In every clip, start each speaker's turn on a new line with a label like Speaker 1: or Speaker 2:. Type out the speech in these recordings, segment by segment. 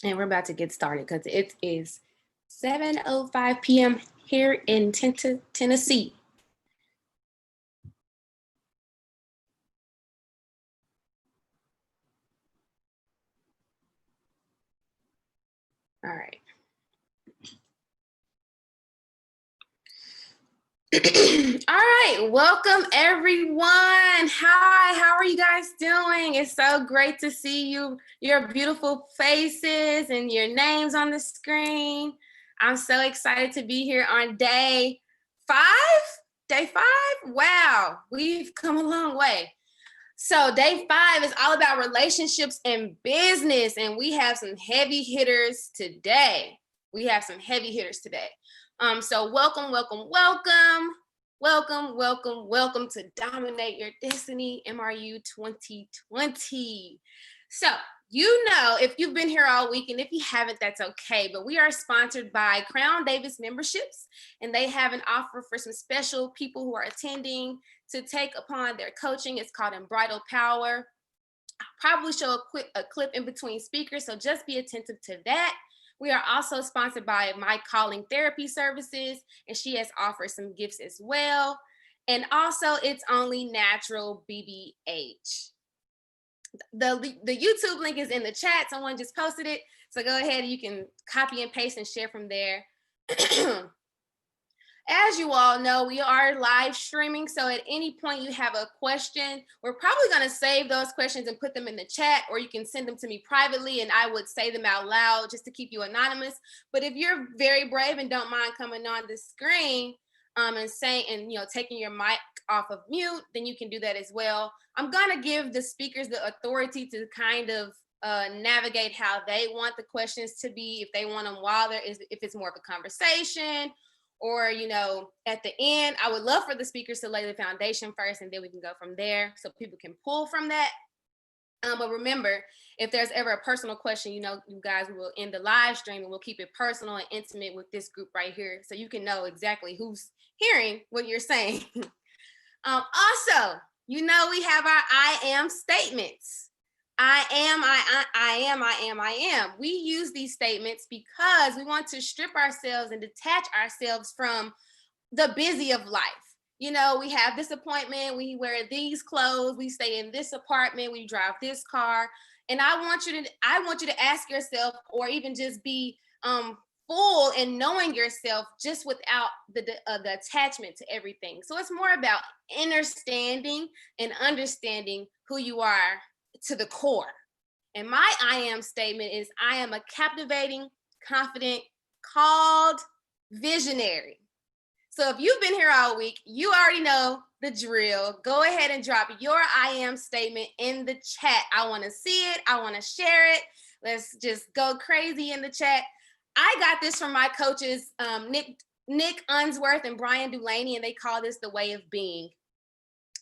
Speaker 1: And we're about to get started because it is 7:05 p.m. here in Tennessee. All right. All right, welcome everyone. Hi, how are you guys doing? It's so great to see your beautiful faces and your names on the screen. I'm so excited to be here on day 5. Day 5? Wow, we've come a long way. So day 5 is all about relationships and business, and we have some heavy hitters today. So welcome to Dominate Your Destiny MRU 2020. So, if you've been here all week, and if you haven't, that's okay. But we are sponsored by Crown Davis Memberships, and they have an offer for some special people who are attending to take upon their coaching. It's called Unbridled Power. I'll probably show a clip in between speakers, so just be attentive to that. We are also sponsored by My Calling Therapy Services, and she has offered some gifts as well. And also, It's Only Natural BBH. The YouTube link is in the chat. Someone just posted it. So go ahead, you can copy and paste and share from there. As you all know, we are live streaming. So at any point you have a question, we're probably going to save those questions and put them in the chat, or you can send them to me privately and I would say them out loud just to keep you anonymous. But if you're very brave and don't mind coming on the screen and saying, and taking your mic off of mute, then you can do that as well. I'm going to give the speakers the authority to kind of navigate how they want the questions to be, if they want them if it's more of a conversation, or, at the end. I would love for the speakers to lay the foundation first, and then we can go from there so people can pull from that. But remember, if there's ever a personal question, you guys, we will end the live stream and we'll keep it personal and intimate with this group right here so you can know exactly who's hearing what you're saying. Also, we have our I am statements. I am. We use these statements because we want to strip ourselves and detach ourselves from the busy of life. We have this appointment, we wear these clothes, we stay in this apartment, we drive this car. And I want you to ask yourself, or even just be full in knowing yourself just without the attachment to everything. So it's more about understanding who you are to the core. And my I am statement is, I am a captivating, confident, called visionary. So if you've been here all week, you already know the drill. Go ahead and drop your I am statement in the chat. I want to see it. I want to share it. Let's just go crazy in the chat. I got this from my coaches, Nick Unsworth and Brian Dulaney, and they call this the way of being.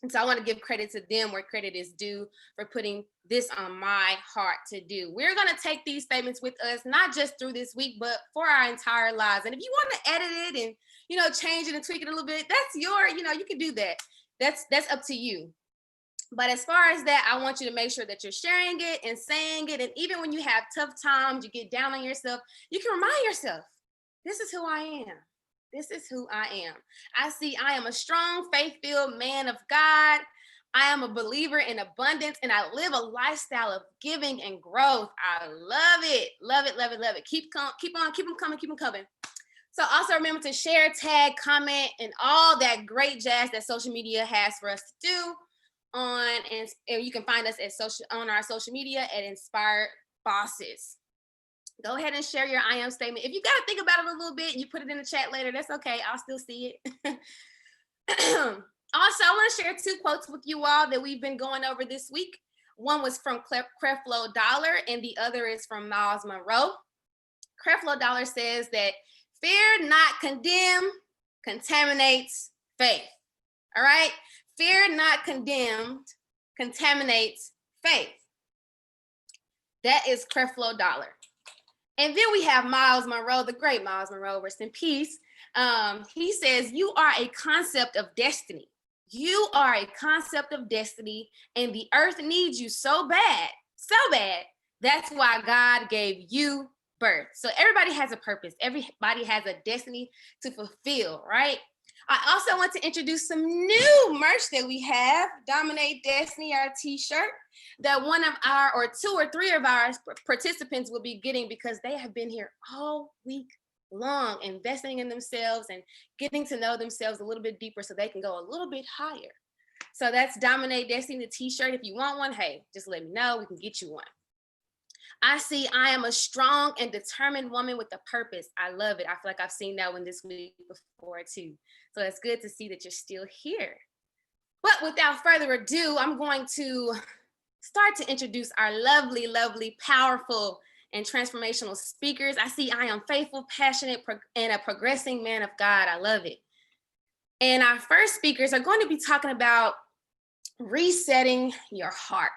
Speaker 1: And so I want to give credit to them where credit is due for putting this on my heart to do. We're going to take these statements with us, not just through this week, but for our entire lives. And if you want to edit it and, change it and tweak it a little bit, that's you can do that. That's up to you. But as far as that, I want you to make sure that you're sharing it and saying it. And even when you have tough times, you get down on yourself, you can remind yourself, this is who I am. This is who I am. I am a strong, faith-filled man of God. I am a believer in abundance, and I live a lifestyle of giving and growth. I love it. Love it, love it, love it. Keep them coming. So also remember to share, tag, comment, and all that great jazz that social media has for us to do. And you can find us on our social media at Inspired Bosses. Go ahead and share your I am statement. If you got to think about it a little bit and you put it in the chat later, that's okay. I'll still see it. Also, I want to share 2 quotes with you all that we've been going over this week. One was from Creflo Dollar, and the other is from Miles Monroe. Creflo Dollar says that fear not condemned contaminates faith. All right? Fear not condemned contaminates faith. That is Creflo Dollar. And then we have Miles Monroe, the great Miles Monroe, rest in peace. He says, you are a concept of destiny. You are a concept of destiny, and the earth needs you so bad That's why God gave you birth. So everybody has a purpose. Everybody has a destiny to fulfill, right? I also want to introduce some new merch that we have. Dominate Destiny, our t-shirt that one of our, or two or three of our participants will be getting because they have been here all week long, investing in themselves and getting to know themselves a little bit deeper so they can go a little bit higher. So that's Dominate Destiny, the t-shirt. If you want one, hey, just let me know. We can get you one. I see I am a strong and determined woman with a purpose. I love it. I feel like I've seen that one this week before too. So it's good to see that you're still here. But without further ado, I'm going to start to introduce our lovely, lovely, powerful, and transformational speakers. I see I am faithful, passionate, and a progressing man of God. I love it. And our first speakers are going to be talking about resetting your heart.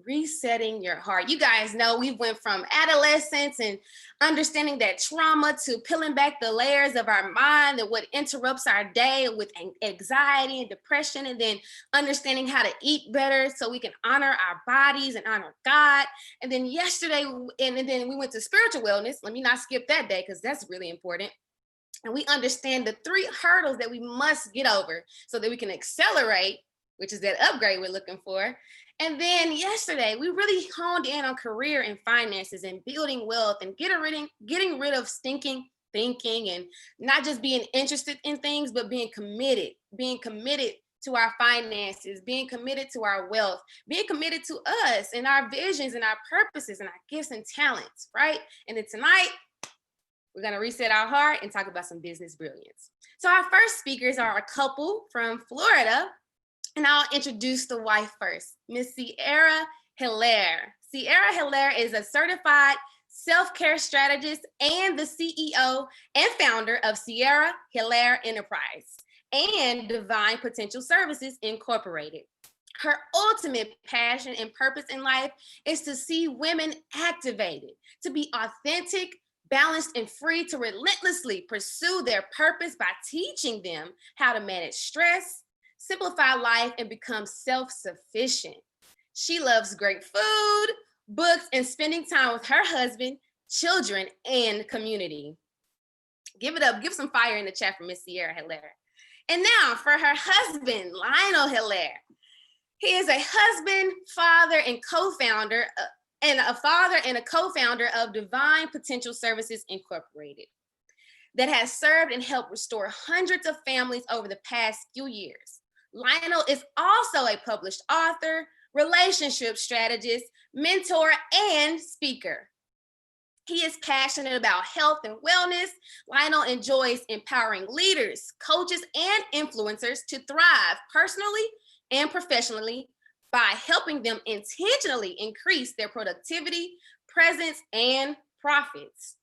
Speaker 1: Resetting your heart. You guys know we went from adolescence and understanding that trauma to peeling back the layers of our mind and what interrupts our day with anxiety and depression, and then understanding how to eat better so we can honor our bodies and honor God. And then yesterday, and then we went to spiritual wellness. Let me not skip that day because that's really important. And we understand the 3 hurdles that we must get over so that we can accelerate, which is that upgrade we're looking for. And then yesterday, we really honed in on career and finances and building wealth and getting rid of stinking thinking and not just being interested in things, but being committed to our finances, being committed to our wealth, being committed to us and our visions and our purposes and our gifts and talents, right? And then tonight, we're going to reset our heart and talk about some business brilliance. So our first speakers are a couple from Florida. And I'll introduce the wife first, Miss Sierra Hilaire. Sierra Hilaire is a certified self-care strategist and the CEO and founder of Sierra Hilaire Enterprise and Divine Potential Services Incorporated. Her ultimate passion and purpose in life is to see women activated, to be authentic, balanced, and free to relentlessly pursue their purpose by teaching them how to manage stress, simplify life, and become self-sufficient. She loves great food, books, and spending time with her husband, children, and community. Give it up. Give some fire in the chat for Miss Sierra Hilaire. And now for her husband, Lionel Hilaire. He is a husband, father, and co-founder, of Divine Potential Services Incorporated that has served and helped restore hundreds of families over the past few years. Lionel is also a published author, relationship strategist, mentor, and speaker. He is passionate about health and wellness. Lionel enjoys empowering leaders, coaches, and influencers to thrive personally and professionally by helping them intentionally increase their productivity, presence, and profits.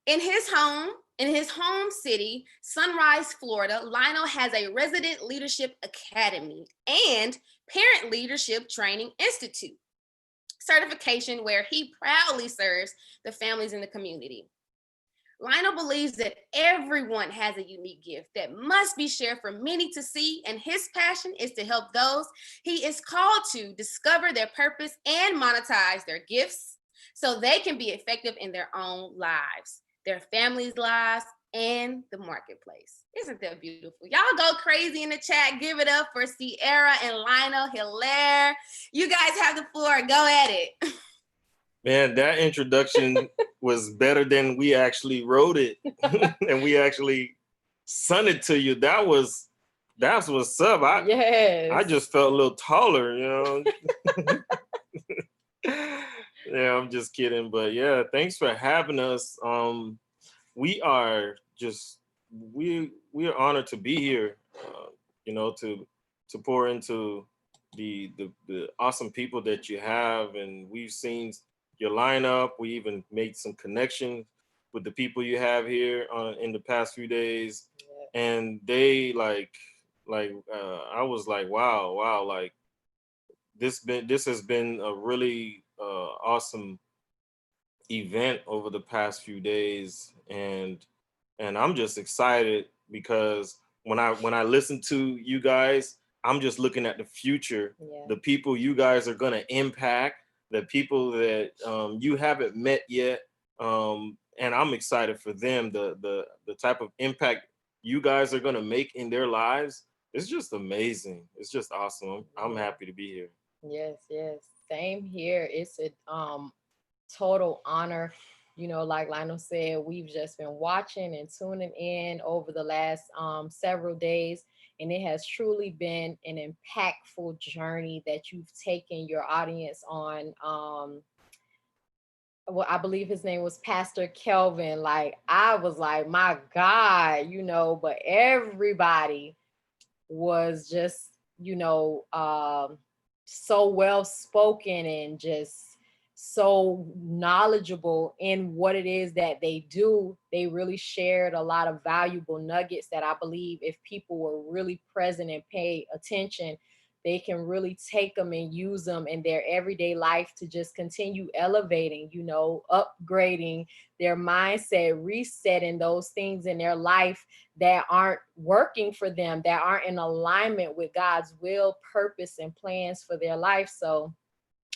Speaker 1: In his home city, Sunrise, Florida, Lionel has a resident leadership academy and parent leadership training institute certification where he proudly serves the families in the community. Lionel believes that everyone has a unique gift that must be shared for many to see, and his passion is to help those he is called to discover their purpose and monetize their gifts so they can be effective in their own lives, their families' lives, and the marketplace. Isn't that beautiful? Y'all go crazy in the chat. Give it up for Sierra and Lionel Hilaire. You guys have the floor. Go at it.
Speaker 2: Man, that introduction was better than we actually wrote it. And we actually sent it to you. That's what's up. I just felt a little taller, you know. Yeah, I'm just kidding. But yeah, thanks for having us. We are honored to be here, you know, to pour into the awesome people that you have. And we've seen your lineup. We even made some connections with the people you have here in the past few days. Yeah. And they I was like, wow, like this has been a really awesome event over the past few days, and I'm just excited because when I listen to you guys, I'm just looking at the future, the people you guys are gonna impact, the people that you haven't met yet, and I'm excited for them. The type of impact you guys are gonna make in their lives. It's just amazing. It's just awesome. I'm happy to be here.
Speaker 3: Yes, yes. Same here. It's a total honor. You know, like Lionel said, we've just been watching and tuning in over the last several days, and it has truly been an impactful journey that you've taken your audience on. Well, I believe his name was Pastor Kelvin. Like, I was like, my God, you know, but everybody was just, you know, so well spoken and just so knowledgeable in what it is that they do. They really shared a lot of valuable nuggets that I believe if people were really present and pay attention, they can really take them and use them in their everyday life to just continue elevating, you know, upgrading their mindset, resetting those things in their life that aren't working for them, that aren't in alignment with God's will, purpose, and plans for their life. So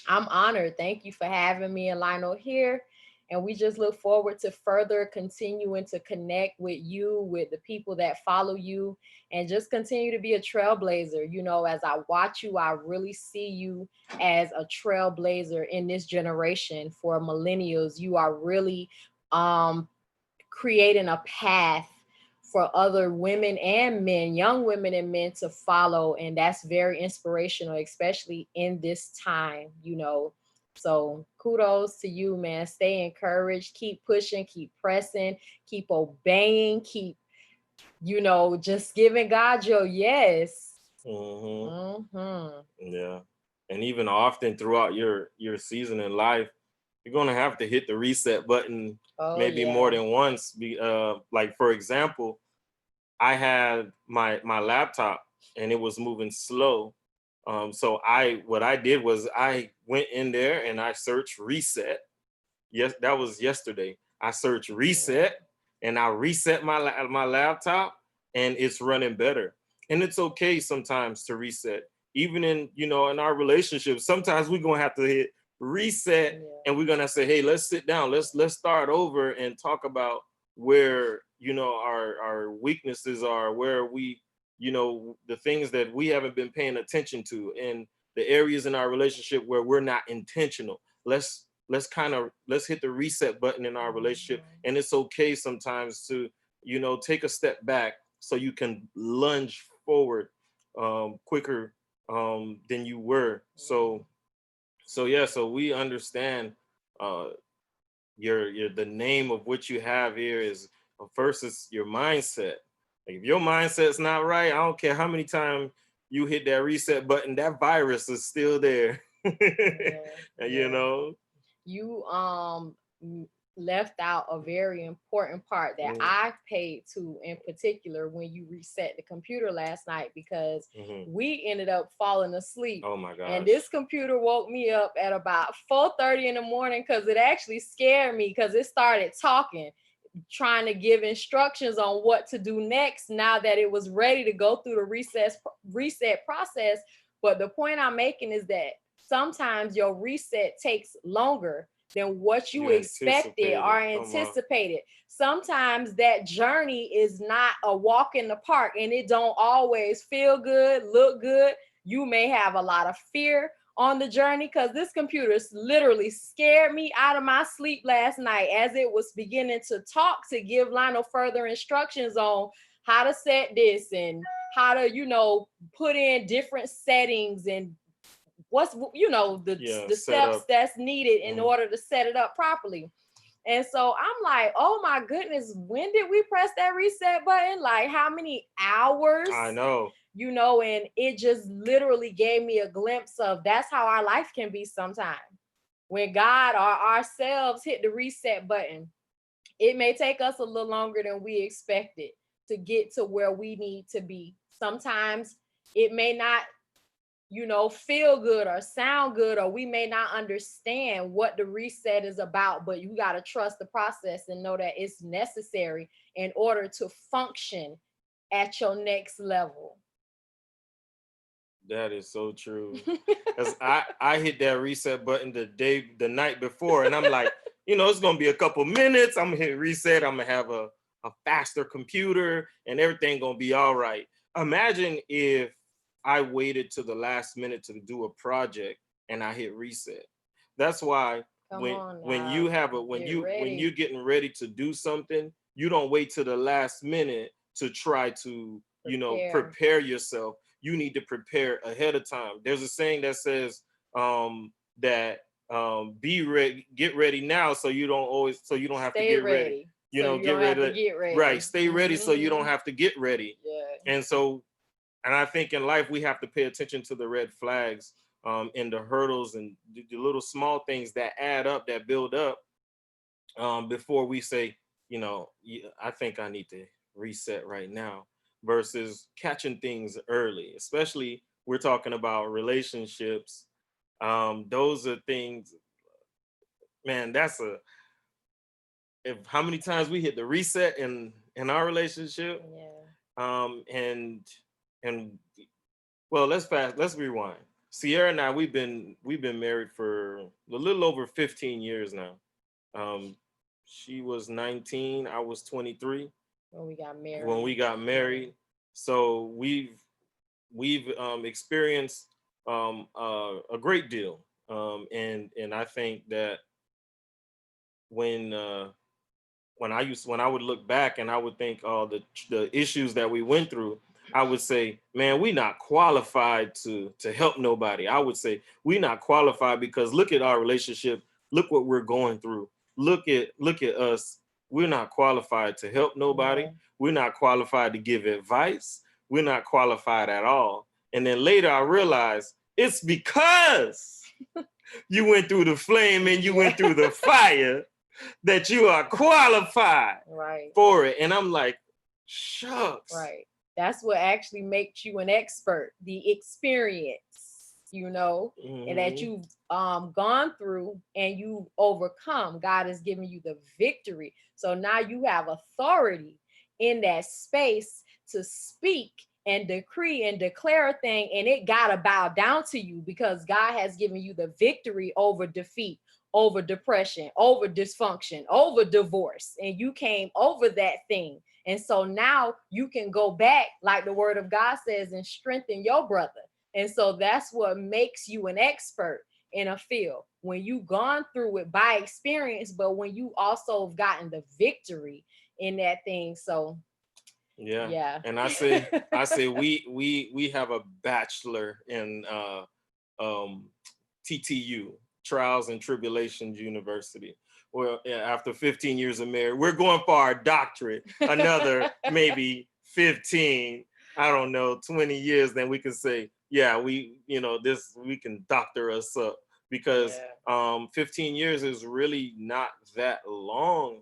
Speaker 3: I'm honored. Thank you for having me and Lionel here. And we just look forward to further continuing to connect with you, with the people that follow you, and just continue to be a trailblazer. You know, as I watch you, I really see you as a trailblazer in this generation for millennials. You are really um, creating a path for other women and men, young women and men to follow. And that's very inspirational, especially in this time, you know. So kudos to you, man. Stay encouraged, keep pushing, keep pressing, keep obeying, keep, you know, just giving God your yes.
Speaker 2: Hmm.
Speaker 3: Mm-hmm.
Speaker 2: Yeah, and even often throughout your season in life, you're gonna have to hit the reset button
Speaker 3: Oh,
Speaker 2: maybe more
Speaker 3: yeah.
Speaker 2: than once. Like for example, I had my laptop and it was moving slow. So what I did was I went in there and I searched reset. Yes, that was yesterday. I searched reset and I reset my laptop and it's running better. And it's okay sometimes to reset. Even in, in our relationship, sometimes we're gonna have to hit reset
Speaker 3: Yeah.
Speaker 2: and we're gonna say, hey, let's sit down, let's start over and talk about where our weaknesses are, where we, the things that we haven't been paying attention to, and the areas in our relationship where we're not intentional. Let's hit the reset button in our relationship. And it's okay sometimes to take a step back so you can lunge forward quicker than you were. So we understand uh your the name of what you have here is first is your mindset. Like if your mindset's not right, I don't care how many times you hit that reset button, that virus is still there.
Speaker 3: Yeah.
Speaker 2: you
Speaker 3: Yeah.
Speaker 2: know
Speaker 3: You left out a very important part that
Speaker 2: mm-hmm.
Speaker 3: I paid to in particular when you reset the computer last night, because
Speaker 2: Mm-hmm.
Speaker 3: we ended up falling asleep.
Speaker 2: Oh my
Speaker 3: And
Speaker 2: gosh.
Speaker 3: this computer woke me up at about 4:30 in the morning because it actually scared me because it started talking, trying to give instructions on what to do next now that it was ready to go through the reset process. But the point I'm making is that sometimes your reset takes longer than what you
Speaker 2: You
Speaker 3: expected or
Speaker 2: anticipated. Come on.
Speaker 3: anticipated. Sometimes that journey is not a walk in the park, and it don't always feel good, look good. You may have a lot of fear on the journey, because this computer literally scared me out of my sleep last night as it was beginning to talk to give Lionel further instructions on how to set this and how to, put in different settings and what's, the steps
Speaker 2: Setup.
Speaker 3: that's needed in
Speaker 2: Mm-hmm.
Speaker 3: order to set it up properly. And so I'm like, oh my goodness, when did we press that reset button? Like, how many hours?
Speaker 2: I know.
Speaker 3: And it just literally gave me a glimpse of that's how our life can be sometimes. When God or ourselves hit the reset button, it may take us a little longer than we expected to get to where we need to be. Sometimes it may not, feel good or sound good, or we may not understand what the reset is about, but you got to trust the process and know that it's necessary in order to function at your next level.
Speaker 2: That is so true. Cause I hit that reset button the night before, and I'm like, it's gonna be a couple minutes. I'm gonna hit reset. I'm gonna have a faster computer, and everything gonna be all right. Imagine if I waited to the last minute to do a project and I hit reset. That's why
Speaker 3: Come
Speaker 2: when
Speaker 3: on
Speaker 2: when
Speaker 3: now.
Speaker 2: you have a
Speaker 3: Get
Speaker 2: when
Speaker 3: ready.
Speaker 2: you're getting ready to do something, you don't wait to the last minute to try to
Speaker 3: Prepare.
Speaker 2: prepare yourself. You need to prepare ahead of time. There's a saying that says that be ready, get ready now, so you don't have to
Speaker 3: Stay
Speaker 2: get ready.
Speaker 3: ready. So you
Speaker 2: Get
Speaker 3: don't have to
Speaker 2: ready.
Speaker 3: get
Speaker 2: Right,
Speaker 3: ready.
Speaker 2: stay ready so you don't have to get ready.
Speaker 3: Yeah.
Speaker 2: And so, and I think in life we have to pay attention to the red flags and the hurdles and the little small things that add up, that build up before we say, I think I need to reset right now, versus catching things early. Especially we're talking about relationships. Those are things, man. That's a if how many times we hit the reset in our relationship.
Speaker 3: Yeah.
Speaker 2: And well, let's rewind. Sierra and I, we've been married for a little over 15 years now. Um, she was 19, I was 23
Speaker 3: When we got married.
Speaker 2: when we got married. So we've experienced a great deal. And I think that when when I would look back and I would think, oh, the issues that we went through, I would say, man, we not qualified to help nobody. I would say we not qualified because look at our relationship. Look what we're going through. Look at us. We're not qualified to help nobody.
Speaker 3: Yeah.
Speaker 2: We're not qualified to give advice. We're not qualified at all. And then later I realized it's because you went through the flame and you went through the fire that you are qualified
Speaker 3: Right.
Speaker 2: for it. And I'm like, shucks.
Speaker 3: Right. That's what actually makes you an expert, the experience, and that you've gone through and you've overcome. God has given you the victory. So now you have authority in that space to speak and decree and declare a thing, and it gotta bow down to you because God has given you the victory over defeat, over depression, over dysfunction, over divorce, and you came over that thing. And so now you can go back, like the word of God says, and strengthen your brother. And so that's what makes you an expert in a field, when you've gone through it by experience, but when you also have gotten the victory in that thing. So yeah.
Speaker 2: And I say we have a bachelor in TTU, Trials and Tribulations University. Well, after 15 years of marriage, we're going for our doctorate. Another maybe 15, I don't know, 20 years, then we can say, yeah, we can doctor us up, because 15 years is really not that long.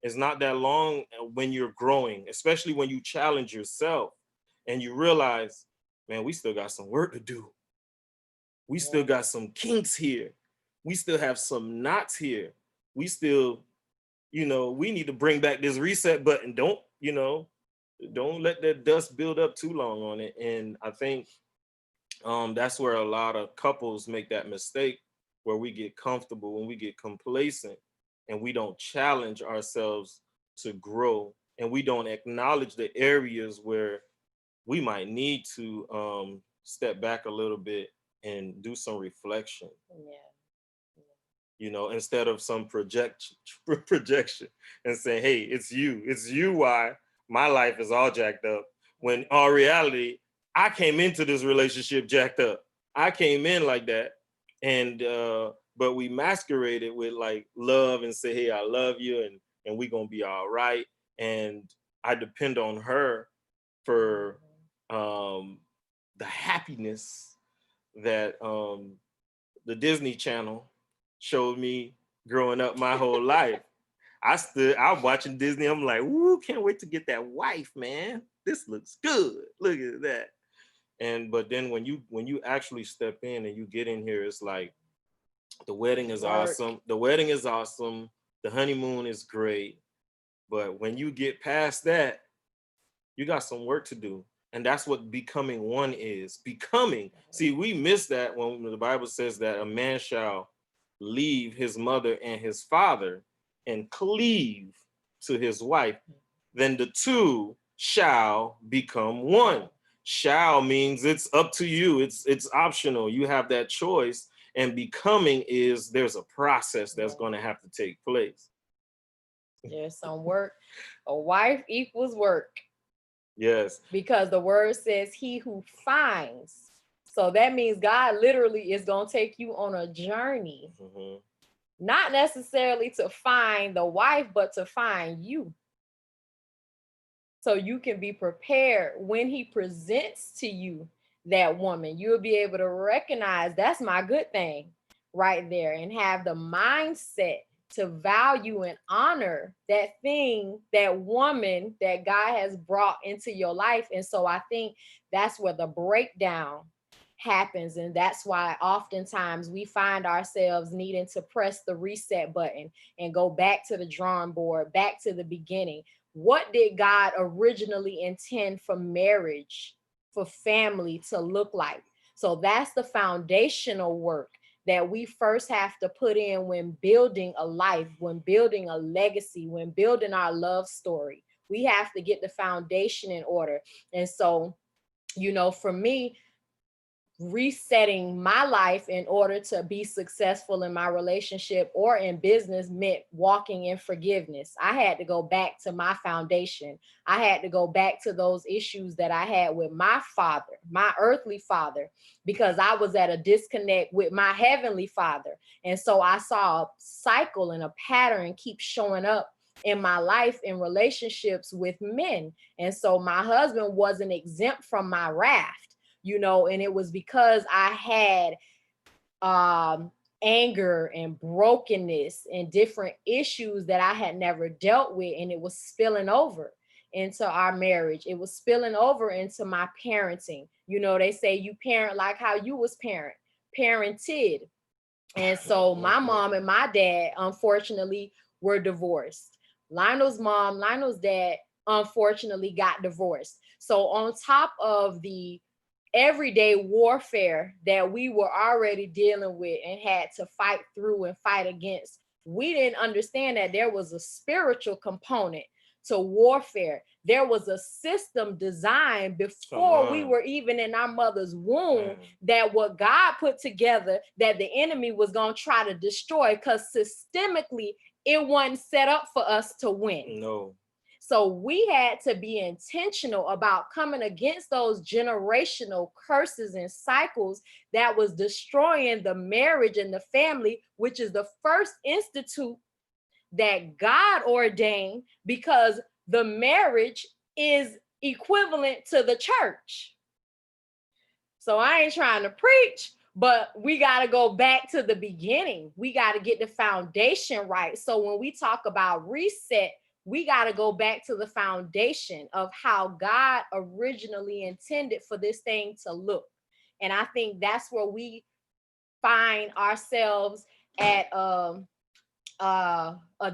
Speaker 2: It's not that long when you're growing, especially when you challenge yourself and you realize, man, we still got some work to do. We still got some kinks here. We still have some knots here. We still, we need to bring back this reset button. Don't let that dust build up too long on it. And I think that's where a lot of couples make that mistake, where we get comfortable, when we get complacent, and we don't challenge ourselves to grow, and we don't acknowledge the areas where we might need to step back a little bit and do some reflection. Instead of some projection and saying, hey, it's you why my life is all jacked up, when in reality I came into this relationship jacked up. I came in like that, and but we masqueraded with like love and say, hey, I love you, and we gonna be all right. And I depend on her for the happiness that the Disney Channel showed me growing up my whole life. I was watching Disney. I'm like, woo, can't wait to get that wife, man. This looks good. Look at that. But then when you actually step in and you get in here, it's like the wedding is awesome. The wedding is awesome. The honeymoon is great. But when you get past that, you got some work to do. And that's what becoming one is. Becoming. See, we miss that when the Bible says that a man shall leave his mother and his father and cleave to his wife. Then the two shall become one. Shall means it's up to you. It's optional. You have that choice. And becoming is there's a process that's going to have to take place.
Speaker 3: There's some work. A wife equals work.
Speaker 2: Yes.
Speaker 3: Because the word says he who finds. So that means God literally is going to take you on a journey. Mm-hmm. Not necessarily to find the wife, but to find you. So you can be prepared when he presents to you that woman. You'll be able to recognize that's my good thing right there, and have the mindset to value and honor that thing, that woman that God has brought into your life. And so I think that's where the breakdown happens. And that's why oftentimes we find ourselves needing to press the reset button and go back to the drawing board, back to the beginning. What did God originally intend for marriage, for family to look like? So that's the foundational work that we first have to put in when building a life, when building a legacy, when building our love story. We have to get the foundation in order. And so, you know, for me, resetting my life in order to be successful in my relationship or in business meant walking in forgiveness. I had to go back to my foundation. I had to go back to those issues that I had with my father, my earthly father, because I was at a disconnect with my heavenly father. And so I saw a cycle and a pattern keep showing up in my life in relationships with men. And so my husband wasn't exempt from my wrath. You know, and it was because I had anger and brokenness and different issues that I had never dealt with, and it was spilling over into our marriage. It was spilling over into my parenting. You know, they say you parent like how you was parented. And so my mom and my dad, unfortunately, were divorced. Lionel's mom, Lionel's dad, unfortunately, got divorced. So on top of the everyday warfare that we were already dealing with and had to fight through and fight against, we didn't understand that there was a spiritual component to warfare. There was a system designed before we were even in our mother's womb, that what God put together that the enemy was going to try to destroy, because systemically it wasn't set up for us to win.
Speaker 2: No.
Speaker 3: So we had to be intentional about coming against those generational curses and cycles that was destroying the marriage and the family, which is the first institute that God ordained, because the marriage is equivalent to the church. So I ain't trying to preach, but we got to go back to the beginning. We got to get the foundation right. So when we talk about reset, we got to go back to the foundation of how God originally intended for this thing to look. And I think that's where we find ourselves at a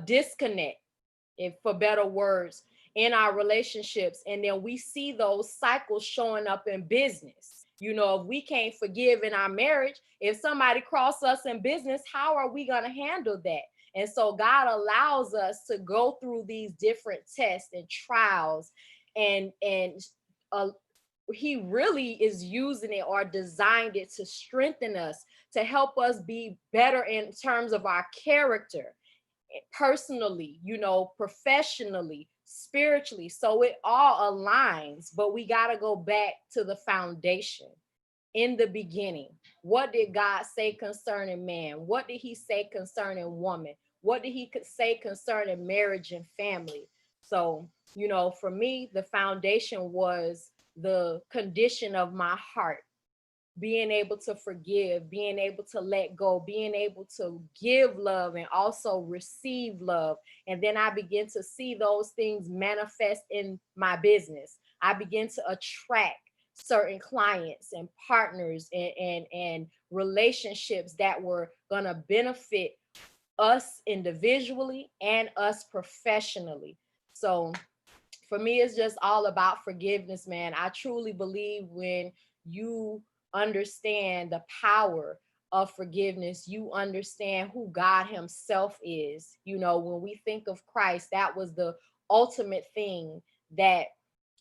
Speaker 3: disconnect, if for better words, in our relationships. And then we see those cycles showing up in business. You know, if we can't forgive in our marriage, if somebody crosses us in business, how are we going to handle that? And so God allows us to go through these different tests and trials, and he really is using it or designed it to strengthen us, to help us be better in terms of our character, personally, you know, professionally, spiritually. So it all aligns, but we got to go back to the foundation. In the beginning, what did God say concerning man? What did he say concerning woman? What did he say concerning marriage and family? So, you know, for me, the foundation was the condition of my heart, being able to forgive, being able to let go, being able to give love and also receive love. And then I begin to see those things manifest in my business. I begin to attract certain clients and partners and relationships that were going to benefit us individually and us professionally. So for me, it's just all about forgiveness, man. I truly believe when you understand the power of forgiveness, you understand who God Himself is. You know, when we think of Christ, that was the ultimate thing that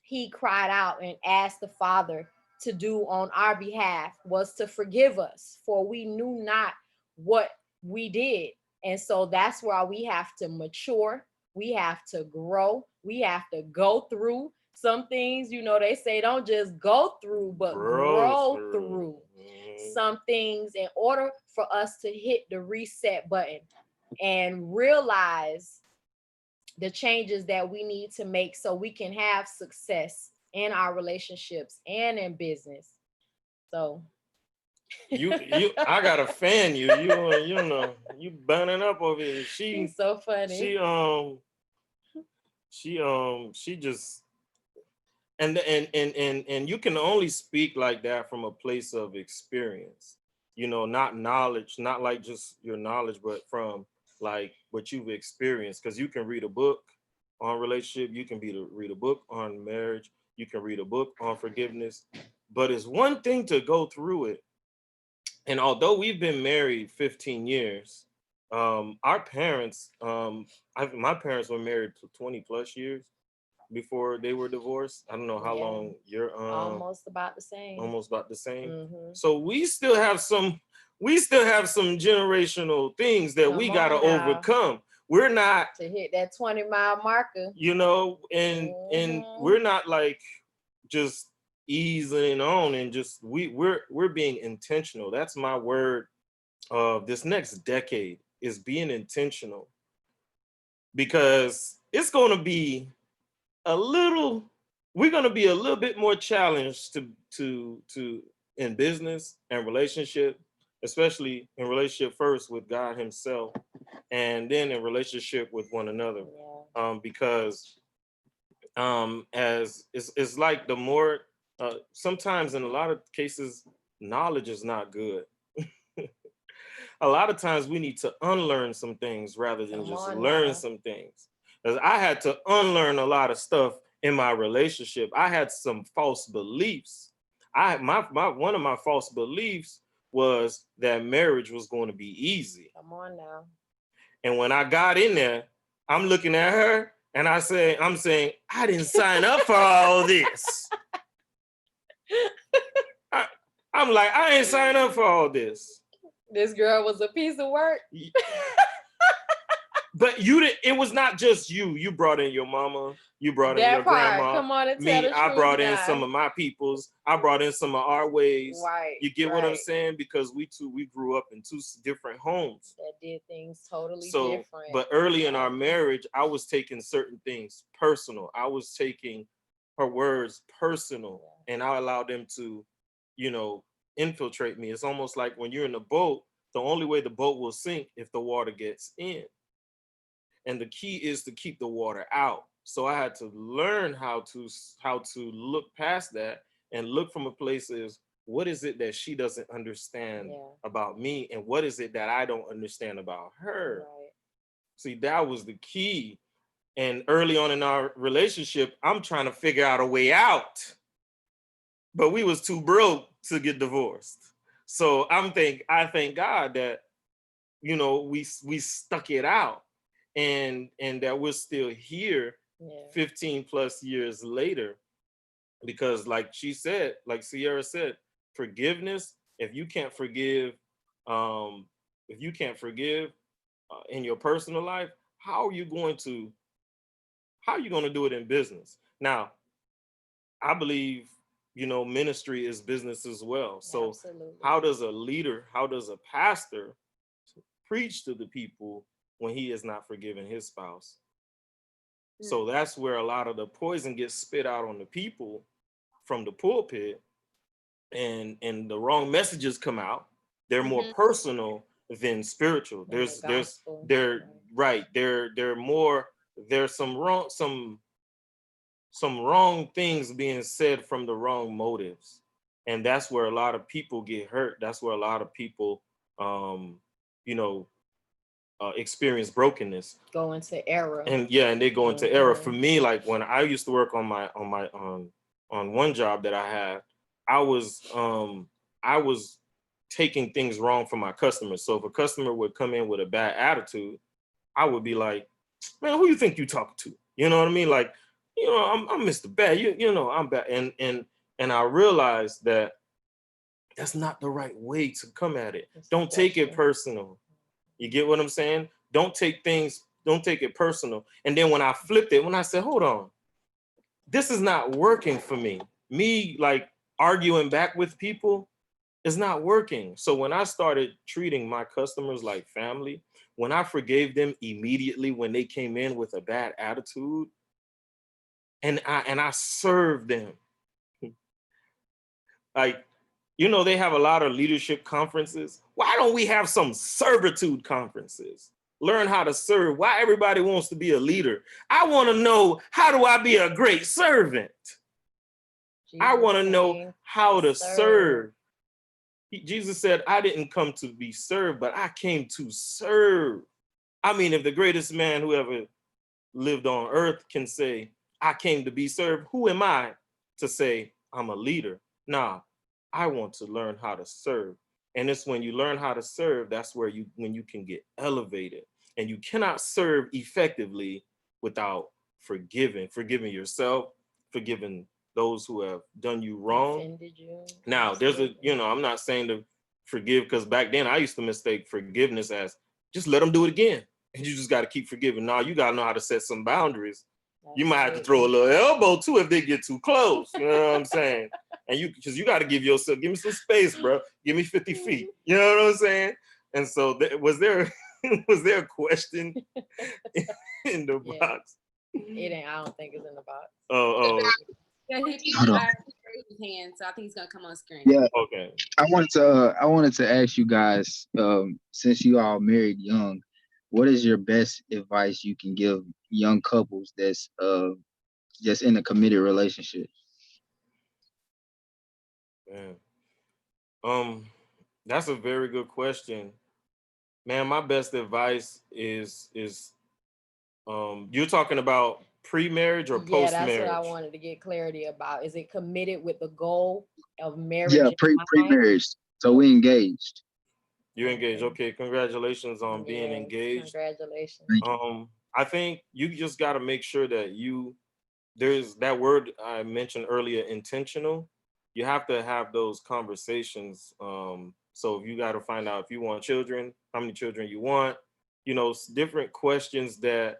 Speaker 3: He cried out and asked the Father to do on our behalf, was to forgive us, for we knew not what we did. And so that's why we have to mature, we have to grow, we have to go through some things. You know, they say don't just go through, but grow through some things in order for us to hit the reset button and realize the changes that we need to make so we can have success in our relationships and in business. So
Speaker 2: I gotta fan you. You know, you burning up over here.
Speaker 3: She's so funny.
Speaker 2: She just, and you can only speak like that from a place of experience, you know, not knowledge, not like just your knowledge, but from like what you've experienced. Because you can read a book on relationship, you can read a book on marriage, you can read a book on forgiveness, but it's one thing to go through it. And although we've been married 15 years, our parents, my parents were married for 20 plus years before they were divorced. I don't know how long you're
Speaker 3: almost about the same.
Speaker 2: Almost about the same. Mm-hmm. So we still have some generational things that we gotta overcome. We're not
Speaker 3: to hit that 20-mile marker.
Speaker 2: You know, and we're not like just easing on, and just we're being intentional. That's my word of this next decade, is being intentional, because it's going to be we're going to be a little bit more challenged to in business and relationship, especially in relationship first with God Himself, and then in relationship with one another. Because as it's like the more sometimes in a lot of cases, knowledge is not good. A lot of times we need to unlearn some things rather than just learn some things. Because I had to unlearn a lot of stuff in my relationship. I had some false beliefs. One of my false beliefs was that marriage was going to be easy.
Speaker 3: Come on now.
Speaker 2: And when I got in there, I'm looking at her and I'm saying, I didn't sign up for all this. I'm like, I ain't signed up for all this.
Speaker 3: This girl was a piece of work.
Speaker 2: But it was not just you. You brought in your mama. You brought in your grandma.
Speaker 3: Come on and tell the truth.
Speaker 2: I brought in some of my peoples. I brought in some of our ways.
Speaker 3: Right.
Speaker 2: You get what I'm saying? Because we grew up in two different homes
Speaker 3: that did things totally different.
Speaker 2: But early in our marriage, I was taking certain things personal. I was taking her words personal, and I allowed them to, infiltrate me. It's almost like when you're in a boat, the only way the boat will sink if the water gets in. And the key is to keep the water out. So I had to learn how to look past that and look from a place is, what is it that she doesn't understand about me? And what is it that I don't understand about her? Right. See, that was the key. And early on in our relationship, I'm trying to figure out a way out. But we was too broke to get divorced. So I thank God that, we stuck it out. And that we're still here 15 plus years later, because like Sierra said, forgiveness, if you can't forgive in your personal life, how are you going to do it in business? Now, I believe, ministry is business as well. So absolutely. How does a pastor preach to the people when he is not forgiving his spouse? Mm-hmm. So that's where a lot of the poison gets spit out on the people from the pulpit, and the wrong messages come out. They're more personal than spiritual. There's some wrong things being said from the wrong motives. And that's where a lot of people get hurt. That's where a lot of people experience brokenness,
Speaker 3: Go into error.
Speaker 2: and they go into error. For me, like when I used to work on one job that I had, I was taking things wrong from my customers. So if a customer would come in with a bad attitude, I would be like, man, who you think you talking to? You know what I mean? Like, I'm Mr. Bad. I'm bad. And I realized that that's not the right way to come at it. Don't take it personal. You get what I'm saying? Don't take it personal. And then when I flipped it, when I said, hold on, this is not working for me. Me like arguing back with people is not working. So when I started treating my customers like family, when I forgave them immediately when they came in with a bad attitude, and I served them. Like, they have a lot of leadership conferences. Why don't we have some servitude conferences? Learn how to serve. Why everybody wants to be a leader? I want to know, how do I be a great servant? I want to know how to serve. Jesus said, I didn't come to be served, but I came to serve. I mean, if the greatest man who ever lived on earth can say, I came to be served, who am I to say I'm a leader? Nah, I want to learn how to serve. And it's when you learn how to serve, that's when you can get elevated. And you cannot serve effectively without forgiving yourself, forgiving those who have done you wrong.
Speaker 3: Offended you.
Speaker 2: Now, I'm not saying to forgive, because back then I used to mistake forgiveness as just let them do it again. And you just got to keep forgiving. Now you got to know how to set some boundaries. You might have to throw a little elbow too if they get too close. You know what I'm saying? And because you got to give me some space, bro. Give me 50 feet. You know what I'm saying? And so was there a question in the box?
Speaker 3: I don't think it's in the box.
Speaker 2: Oh.
Speaker 1: Yeah, he raised his hand, so I think he's gonna come on screen.
Speaker 4: Yeah.
Speaker 2: Okay.
Speaker 4: I wanted to ask you guys, since you all married young, what is your best advice you can give young couples that's just in a committed relationship?
Speaker 2: Man. That's a very good question. Man, my best advice is you're talking about pre-marriage or post-marriage?
Speaker 3: Yeah, that's what I wanted to get clarity about. Is it committed with the goal of marriage?
Speaker 4: Yeah, pre-marriage. So we engaged.
Speaker 2: You're engaged. Okay, congratulations on being engaged.
Speaker 3: Congratulations.
Speaker 2: I think you just got to make sure that there's that word I mentioned earlier, intentional. You have to have those conversations. So if you got to find out if you want children, how many children you want, different questions that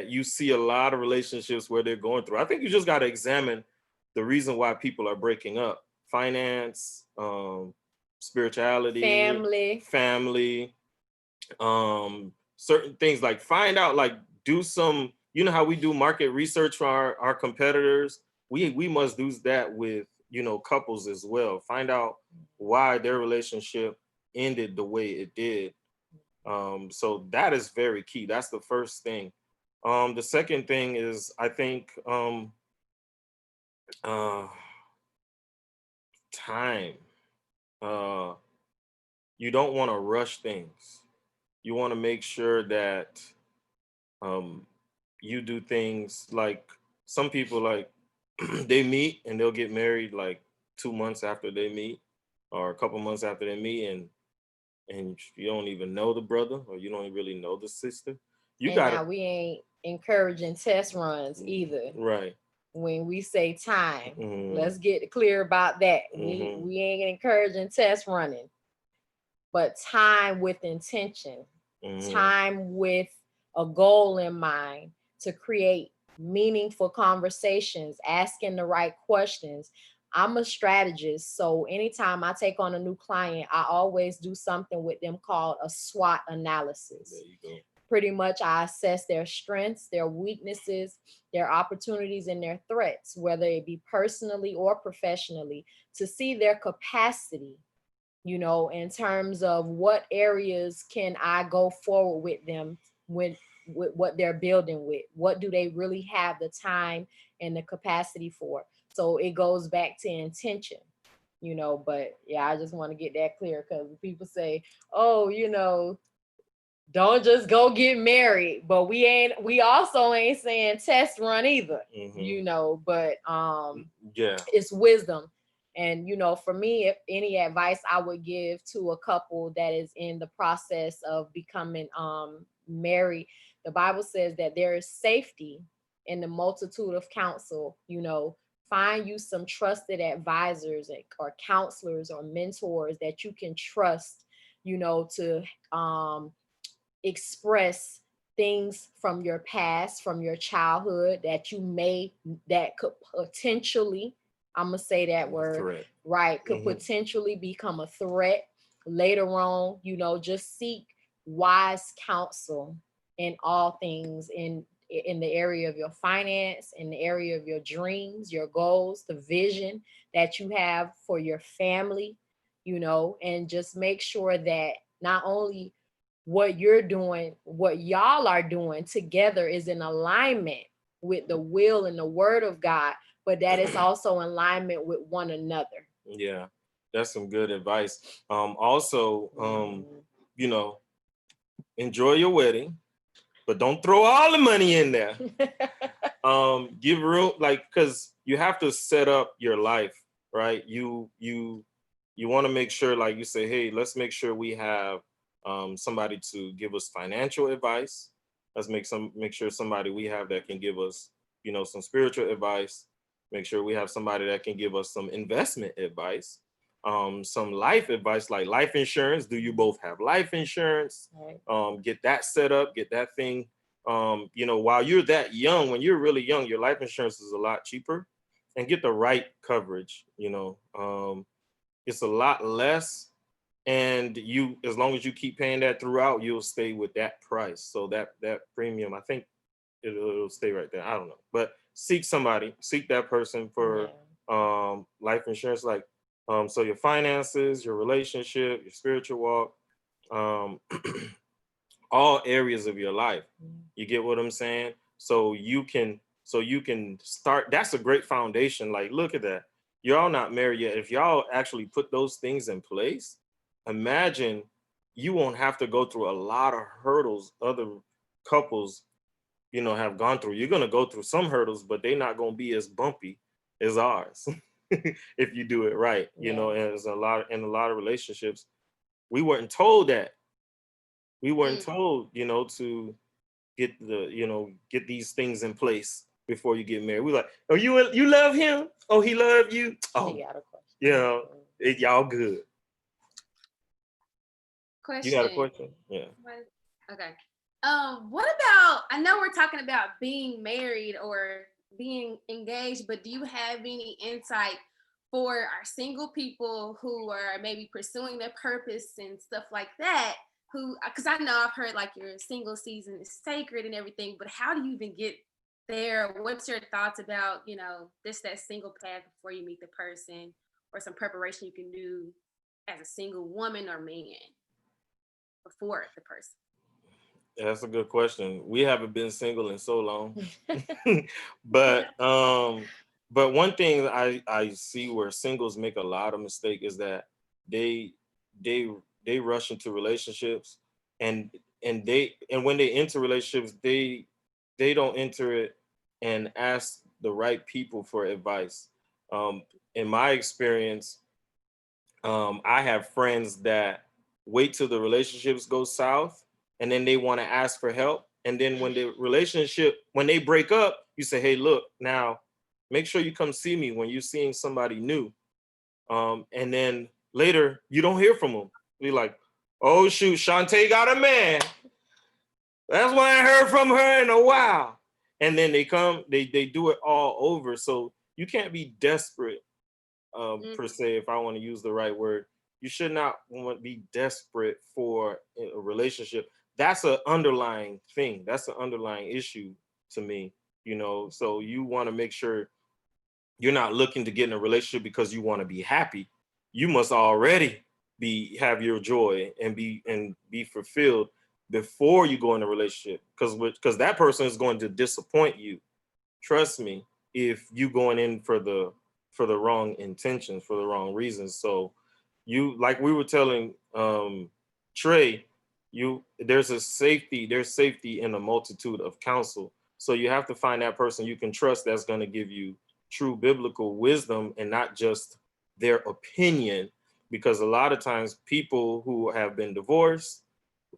Speaker 2: you see a lot of relationships where they're going through. I think you just got to examine the reason why people are breaking up: finance, spirituality, family, certain things. Like find out, like do some, how we do market research for our competitors. We must do that with, couples as well. Find out why their relationship ended the way it did. So that is very key. That's the first thing. The second thing is, I think, time. You don't want to rush things. You want to make sure that you do things like some people, like they meet and they'll get married like 2 months after they meet, or a couple months after they meet, and you don't even know the brother, or you don't really know the sister.
Speaker 3: Now we ain't encouraging test runs either.
Speaker 2: Right.
Speaker 3: When we say time, let's get clear about that. We ain't encouraging test running, but time with intention, time with a goal in mind to create meaningful conversations, asking the right questions. I'm a strategist, so anytime I take on a new client, I always do something with them called a SWOT analysis.
Speaker 2: There you go.
Speaker 3: Pretty much I assess their strengths, their weaknesses, their opportunities, and their threats, whether it be personally or professionally, to see their capacity, in terms of what areas can I go forward with them with what they're building with. What do they really have the time and the capacity for? So it goes back to intention, but yeah, I just want to get that clear, because people say, oh, don't just go get married, but we also ain't saying test run either, you know, but
Speaker 2: yeah,
Speaker 3: it's wisdom. And, you know, for me, if any advice I would give to a couple that is in the process of becoming married, the Bible says that there is safety in the multitude of counsel. You know, find you some trusted advisors or counselors or mentors that you can trust, you know, to express things from your past, from your childhood that could potentially, I'm gonna say that word,
Speaker 2: threat.
Speaker 3: right, could potentially become a threat later on. You know, just seek wise counsel in all things, in the area of your finance, in the area of your dreams, your goals, the vision that you have for your family, you know, and just make sure that not only what you're doing, what y'all are doing together is in alignment with the will and the word of God, but that it's also in alignment with one another.
Speaker 2: Yeah, that's some good advice. Also, you know, enjoy your wedding, but don't throw all the money in there. Give room, like, because you have to set up your life, right? You want to make sure, like you say, hey, let's make sure we have somebody to give us financial advice. Let's make sure somebody we have that can give us, you know, some spiritual advice. Make sure we have somebody that can give us some investment advice, some life advice, like life insurance. Do you both have life insurance?
Speaker 3: Right.
Speaker 2: Get that set up, get that thing. You know, while you're that young, when you're really young, your life insurance is a lot cheaper, and get the right coverage. You know, it's a lot less, and you, as long as you keep paying that throughout, you'll stay with that price. So that premium, I think it'll stay right there. I don't know, but seek that person for life insurance, like so your finances, your relationship, your spiritual walk, um all areas of your life. You get what I'm saying? So you can start. That's a great foundation. Like, look at that. Y'all not married yet. If y'all actually put those things in place, imagine you won't have to go through a lot of hurdles other couples, you know, have gone through. You're gonna go through some hurdles, but they're not gonna be as bumpy as ours if you do it right. You know, and there's a lot of relationships. We weren't told that. We weren't told, you know, to get these things in place before you get married. We like, oh, you love him? Oh, he loved you? Oh, you know, y'all good.
Speaker 1: Question.
Speaker 2: You got a question? Yeah.
Speaker 1: Okay. What about, I know we're talking about being married or being engaged, but do you have any insight for our single people who are maybe pursuing their purpose and stuff like that? Who, because I know I've heard like your single season is sacred and everything, but how do you even get there? What's your thoughts about, you know, that single path before you meet the person, or some preparation you can do as a single woman or man before the person?
Speaker 2: Yeah, that's a good question. We haven't been single in so long. But one thing I see where singles make a lot of mistake is that they they they rush into relationships, and when they enter relationships, they don't enter it and ask the right people for advice. In my experience, I have friends that wait till the relationships go south, and then they want to ask for help. And then when they break up, you say, hey, look, now make sure you come see me when you're seeing somebody new. And then later you don't hear from them. You're like, oh shoot, Shantae got a man. That's why I heard from her in a while. And then they do it all over. So you can't be desperate, per se, if I want to use the right word. You should not want to be desperate for a relationship. That's an underlying thing. That's an underlying issue to me, you know. So you want to make sure you're not looking to get in a relationship because you want to be happy. You must already have your joy and be fulfilled before you go in a relationship, because that person is going to disappoint you. Trust me, if you going in for the wrong intentions, for the wrong reasons. So you, like we were telling Trey, there's safety in a multitude of counsel. So you have to find that person you can trust that's going to give you true biblical wisdom and not just their opinion. Because a lot of times people who have been divorced,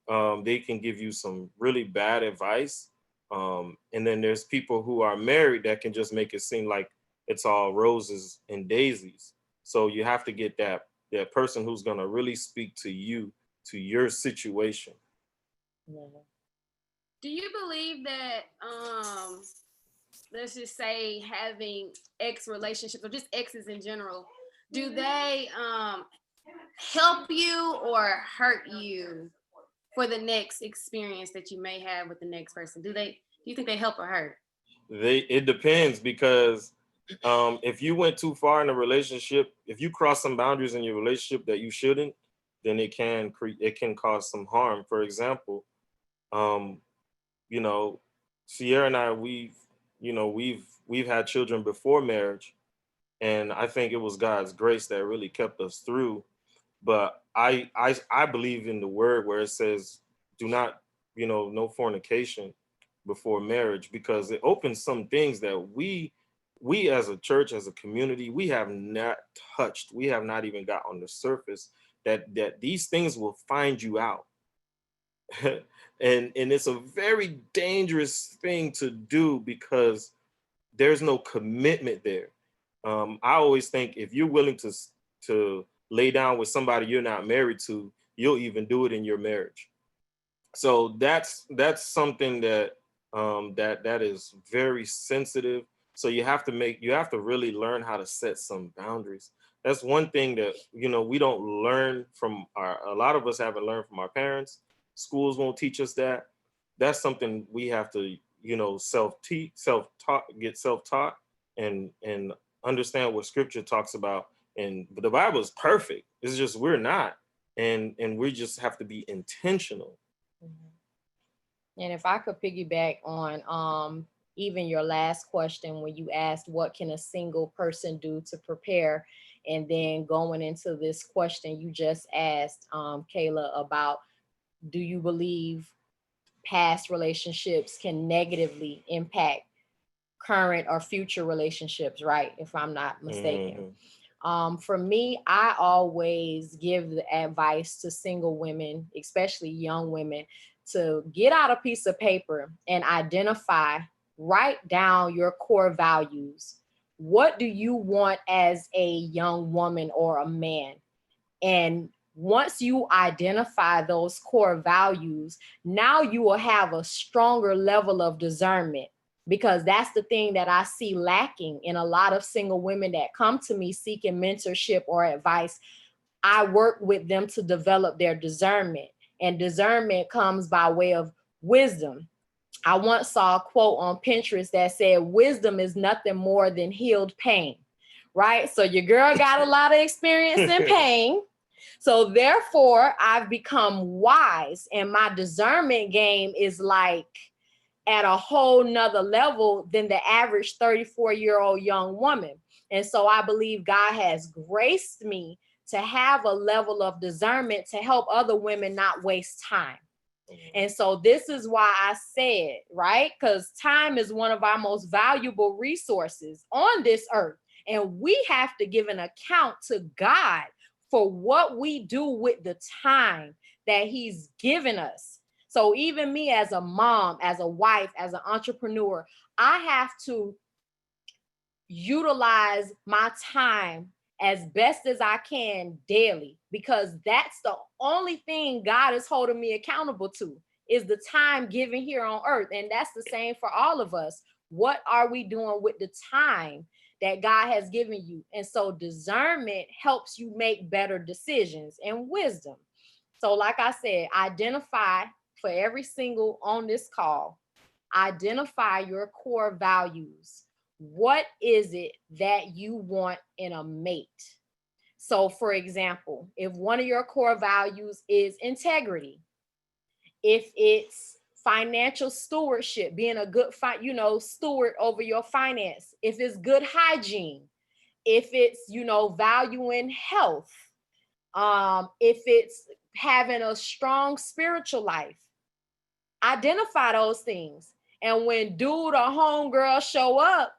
Speaker 2: they can give you some really bad advice. And then there's people who are married that can just make it seem like it's all roses and daisies. So you have to get that person who's going to really speak to you, to your situation.
Speaker 1: Do you believe that let's just say having ex relationships or just exes in general, do they help you or hurt you for the next experience that you may have with the next person? Do you think they help or hurt?
Speaker 2: It depends, because if you went too far in a relationship, if you cross some boundaries in your relationship that you shouldn't, then it can cause some harm. For example, um, you know, Sierra and I, we've had children before marriage, and I think it was God's grace that really kept us through. But I believe in the word where it says, do not, no fornication before marriage, because it opens some things that we as a church, as a community, we have not touched. We have not even got on the surface that these things will find you out. and it's a very dangerous thing to do because there's no commitment there. I always think if you're willing to lay down with somebody you're not married to, you'll even do it in your marriage. So that's something that that is very sensitive. So you have to really learn how to set some boundaries. That's one thing that we don't learn from a lot of us haven't learned from our parents. Schools won't teach us that. That's something we have to get self-taught and understand what scripture talks about. And the Bible is perfect. It's just we're not, and we just have to be intentional.
Speaker 3: And if I could piggyback on even your last question, when you asked what can a single person do to prepare, and then going into this question you just asked, Kayla, about do you believe past relationships can negatively impact current or future relationships, right? If I'm not mistaken. For me, I always give the advice to single women, especially young women, to get out a piece of paper and write down your core values. What do you want as a young woman or a man? And once you identify those core values, now you will have a stronger level of discernment, because that's the thing that I see lacking in a lot of single women that come to me seeking mentorship or advice. I work with them to develop their discernment, and discernment comes by way of wisdom. I once saw a quote on Pinterest that said, wisdom is nothing more than healed pain, right? So your girl got a lot of experience in pain. So therefore, I've become wise, and my discernment game is like at a whole nother level than the average 34-year-old young woman. And so I believe God has graced me to have a level of discernment to help other women not waste time. And so this is why I said, right? Because time is one of our most valuable resources on this earth. And we have to give an account to God for what we do with the time that he's given us. So even me as a mom, as a wife, as an entrepreneur, I have to utilize my time as best as I can daily, because that's the only thing God is holding me accountable to, is the time given here on earth. And that's the same for all of us. What are we doing with the time that God has given you? And so discernment helps you make better decisions, and wisdom. So like I said, identify, for every single on this call, identify your core values. What is it that you want in a mate? So for example, if one of your core values is integrity, if it's financial stewardship, being a good steward over your finance, if it's good hygiene, if it's valuing health, if it's having a strong spiritual life. Identify those things. And when dude or homegirl show up,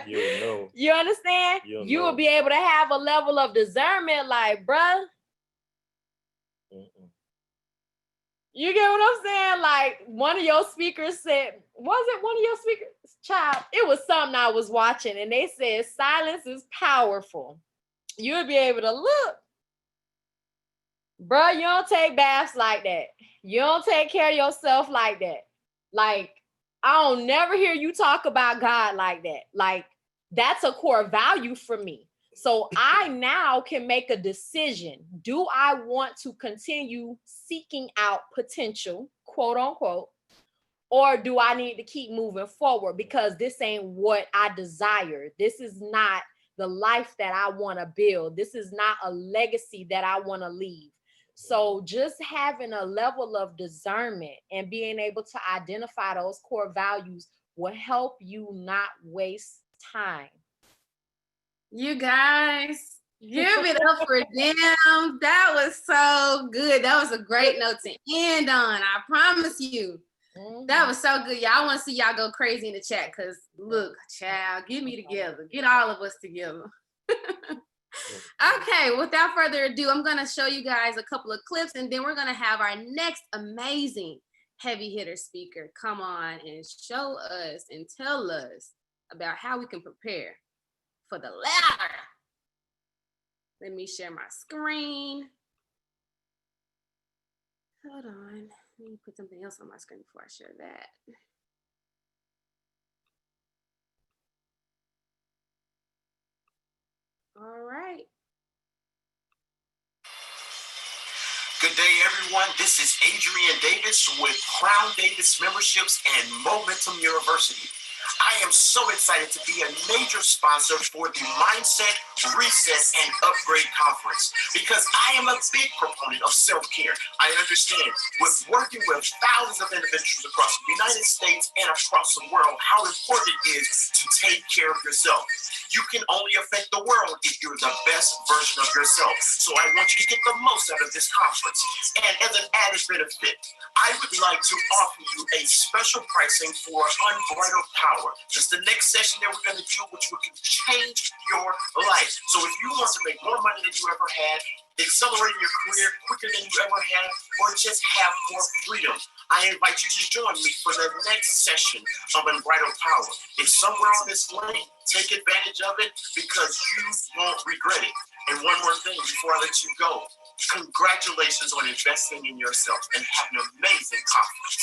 Speaker 2: You'll know.
Speaker 3: you understand? You will be able to have a level of discernment like, bruh. You get what I'm saying? Like one of your speakers said, was it one of your speakers? Child, it was something I was watching and they said silence is powerful. You'll be able to look. Bruh, you don't take baths like that. You don't take care of yourself like that. Like, I don't never hear you talk about God like that. Like, that's a core value for me. So I now can make a decision. Do I want to continue seeking out potential, quote unquote, or do I need to keep moving forward because this ain't what I desire? This is not the life that I want to build. This is not a legacy that I want to leave. So just having a level of discernment and being able to identify those core values will help you not waste time.
Speaker 1: You guys, give it up for them. That was so good. That was a great note to end on. I promise you. That was so good. Y'all, I want to see y'all go crazy in the chat because look, child, get me together. Get all of us together. Okay, without further ado, I'm going to show you guys a couple of clips and then we're going to have our next amazing heavy hitter speaker come on and show us and tell us about how we can prepare for the ladder. Let me share my screen. Hold on. Let me put something else on my screen before I share that. All right.
Speaker 5: Good day, everyone. This is Adrian Davis with Crown Davis Memberships and Momentum University. I am so excited to be a major sponsor for the Mindset, Reset, and Upgrade Conference because I am a big proponent of self-care. I understand with working with thousands of individuals across the United States and across the world how important it is to take care of yourself. You can only affect the world if you're the best version of yourself. So I want you to get the most out of this conference. And as an added benefit, I would like to offer you a special pricing for Unbridled Power. Just the next session that we're going to do, which will change your life. So if you want to make more money than you ever had, accelerate your career quicker than you ever had, or just have more freedom, I invite you to join me for the next session of Unbridled Power. It's somewhere on this link. Take advantage of it because you won't regret it. And one more thing before I let you go. Congratulations on investing in yourself and have an amazing conference.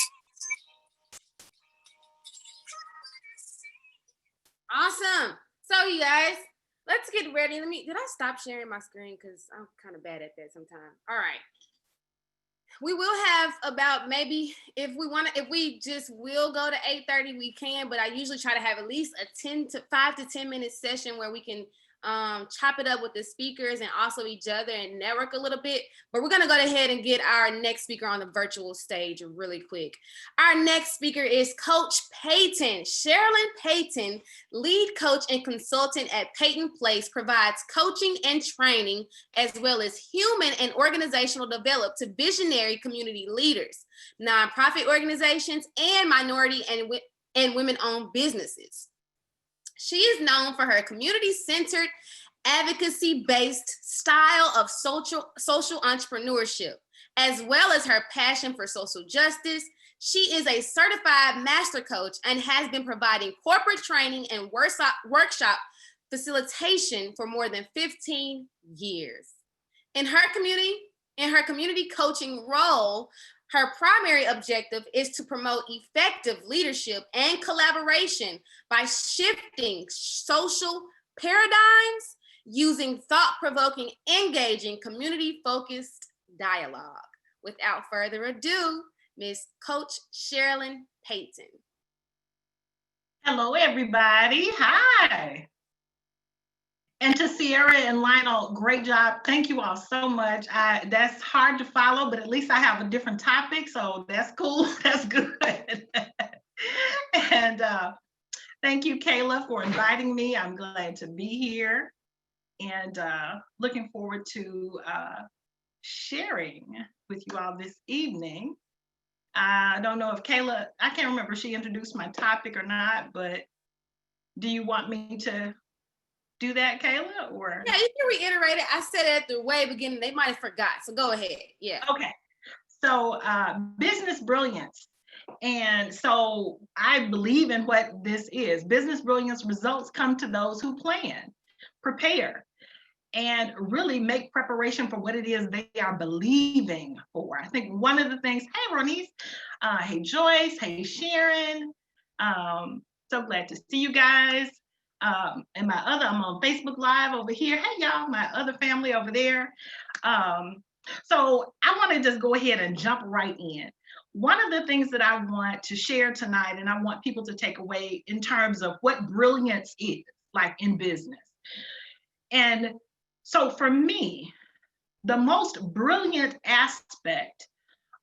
Speaker 1: Awesome. So you guys, let's get ready. Did I stop sharing my screen? Because I'm kind of bad at that sometimes. All right. We will have about maybe if we just will go to 8:30, we can, but I usually try to have at least a 5 to 10 minute session where we can chop it up with the speakers and also each other and network a little bit. But we're going to go ahead and get our next speaker on the virtual stage really quick. Our next speaker is Coach Payton. Sharolyn Payton, lead coach and consultant at Payton Place, provides coaching and training as well as human and organizational development to visionary community leaders, nonprofit organizations, and minority and women-owned businesses. She is known for her community-centered, advocacy-based style of social entrepreneurship, as well as her passion for social justice. She is a certified master coach and has been providing corporate training and workshop facilitation for more than 15 years. In her community coaching role, her primary objective is to promote effective leadership and collaboration by shifting social paradigms using thought-provoking, engaging, community-focused dialogue. Without further ado, Ms. Coach Sharolyn Payton.
Speaker 6: Hello, everybody. Hi. And to Sierra and Lionel, great job. Thank you all so much. That's hard to follow, but at least I have a different topic, so that's cool. That's good. And thank you, Kayla, for inviting me. I'm glad to be here and looking forward to sharing with you all this evening. I don't know if Kayla, I can't remember if she introduced my topic or not, but do you want me to do that, Kayla? Or
Speaker 1: yeah, you can reiterate it. I said it at the way beginning. They might have forgot. So go ahead. Yeah.
Speaker 6: okay. So business brilliance. And so I believe in what this is. Business brilliance results come to those who plan, prepare, and really make preparation for what it is they are believing for. I think one of the things, hey, Ronise, hey, Joyce, hey, Sharon. So glad to see you guys. And I'm on Facebook Live over here. Hey, y'all, my other family over there. So I want to just go ahead and jump right in. One of the things that I want to share tonight, and I want people to take away in terms of what brilliance is, like in business. And so for me, the most brilliant aspect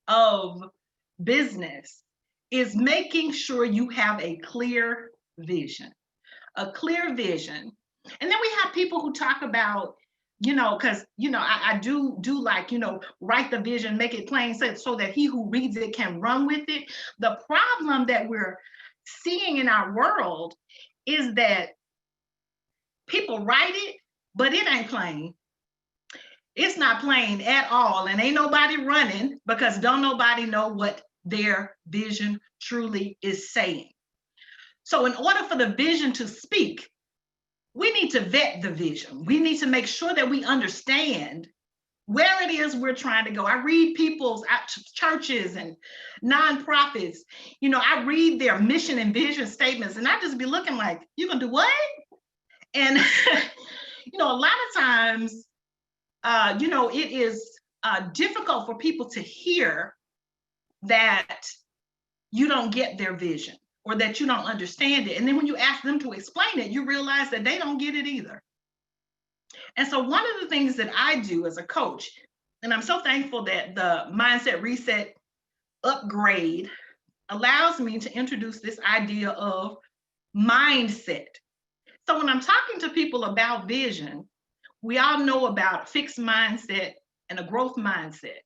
Speaker 6: of business is making sure you have a clear vision. A clear vision. And then we have people who talk about, because I do like, write the vision, make it plain so that he who reads it can run with it. The problem that we're seeing in our world is that people write it, but it ain't plain. It's not plain at all, and ain't nobody running because don't nobody know what their vision truly is saying. So in order for the vision to speak, we need to vet the vision. We need to make sure that we understand where it is we're trying to go. I read people's churches and nonprofits. I read their mission and vision statements, and I just be looking like, you gonna do what? And a lot of times, it is difficult for people to hear that you don't get their vision or that you don't understand it. And then when you ask them to explain it, you realize that they don't get it either. And so one of the things that I do as a coach, and I'm so thankful that the Mindset Reset upgrade allows me to introduce this idea of mindset. So when I'm talking to people about vision, we all know about a fixed mindset and a growth mindset.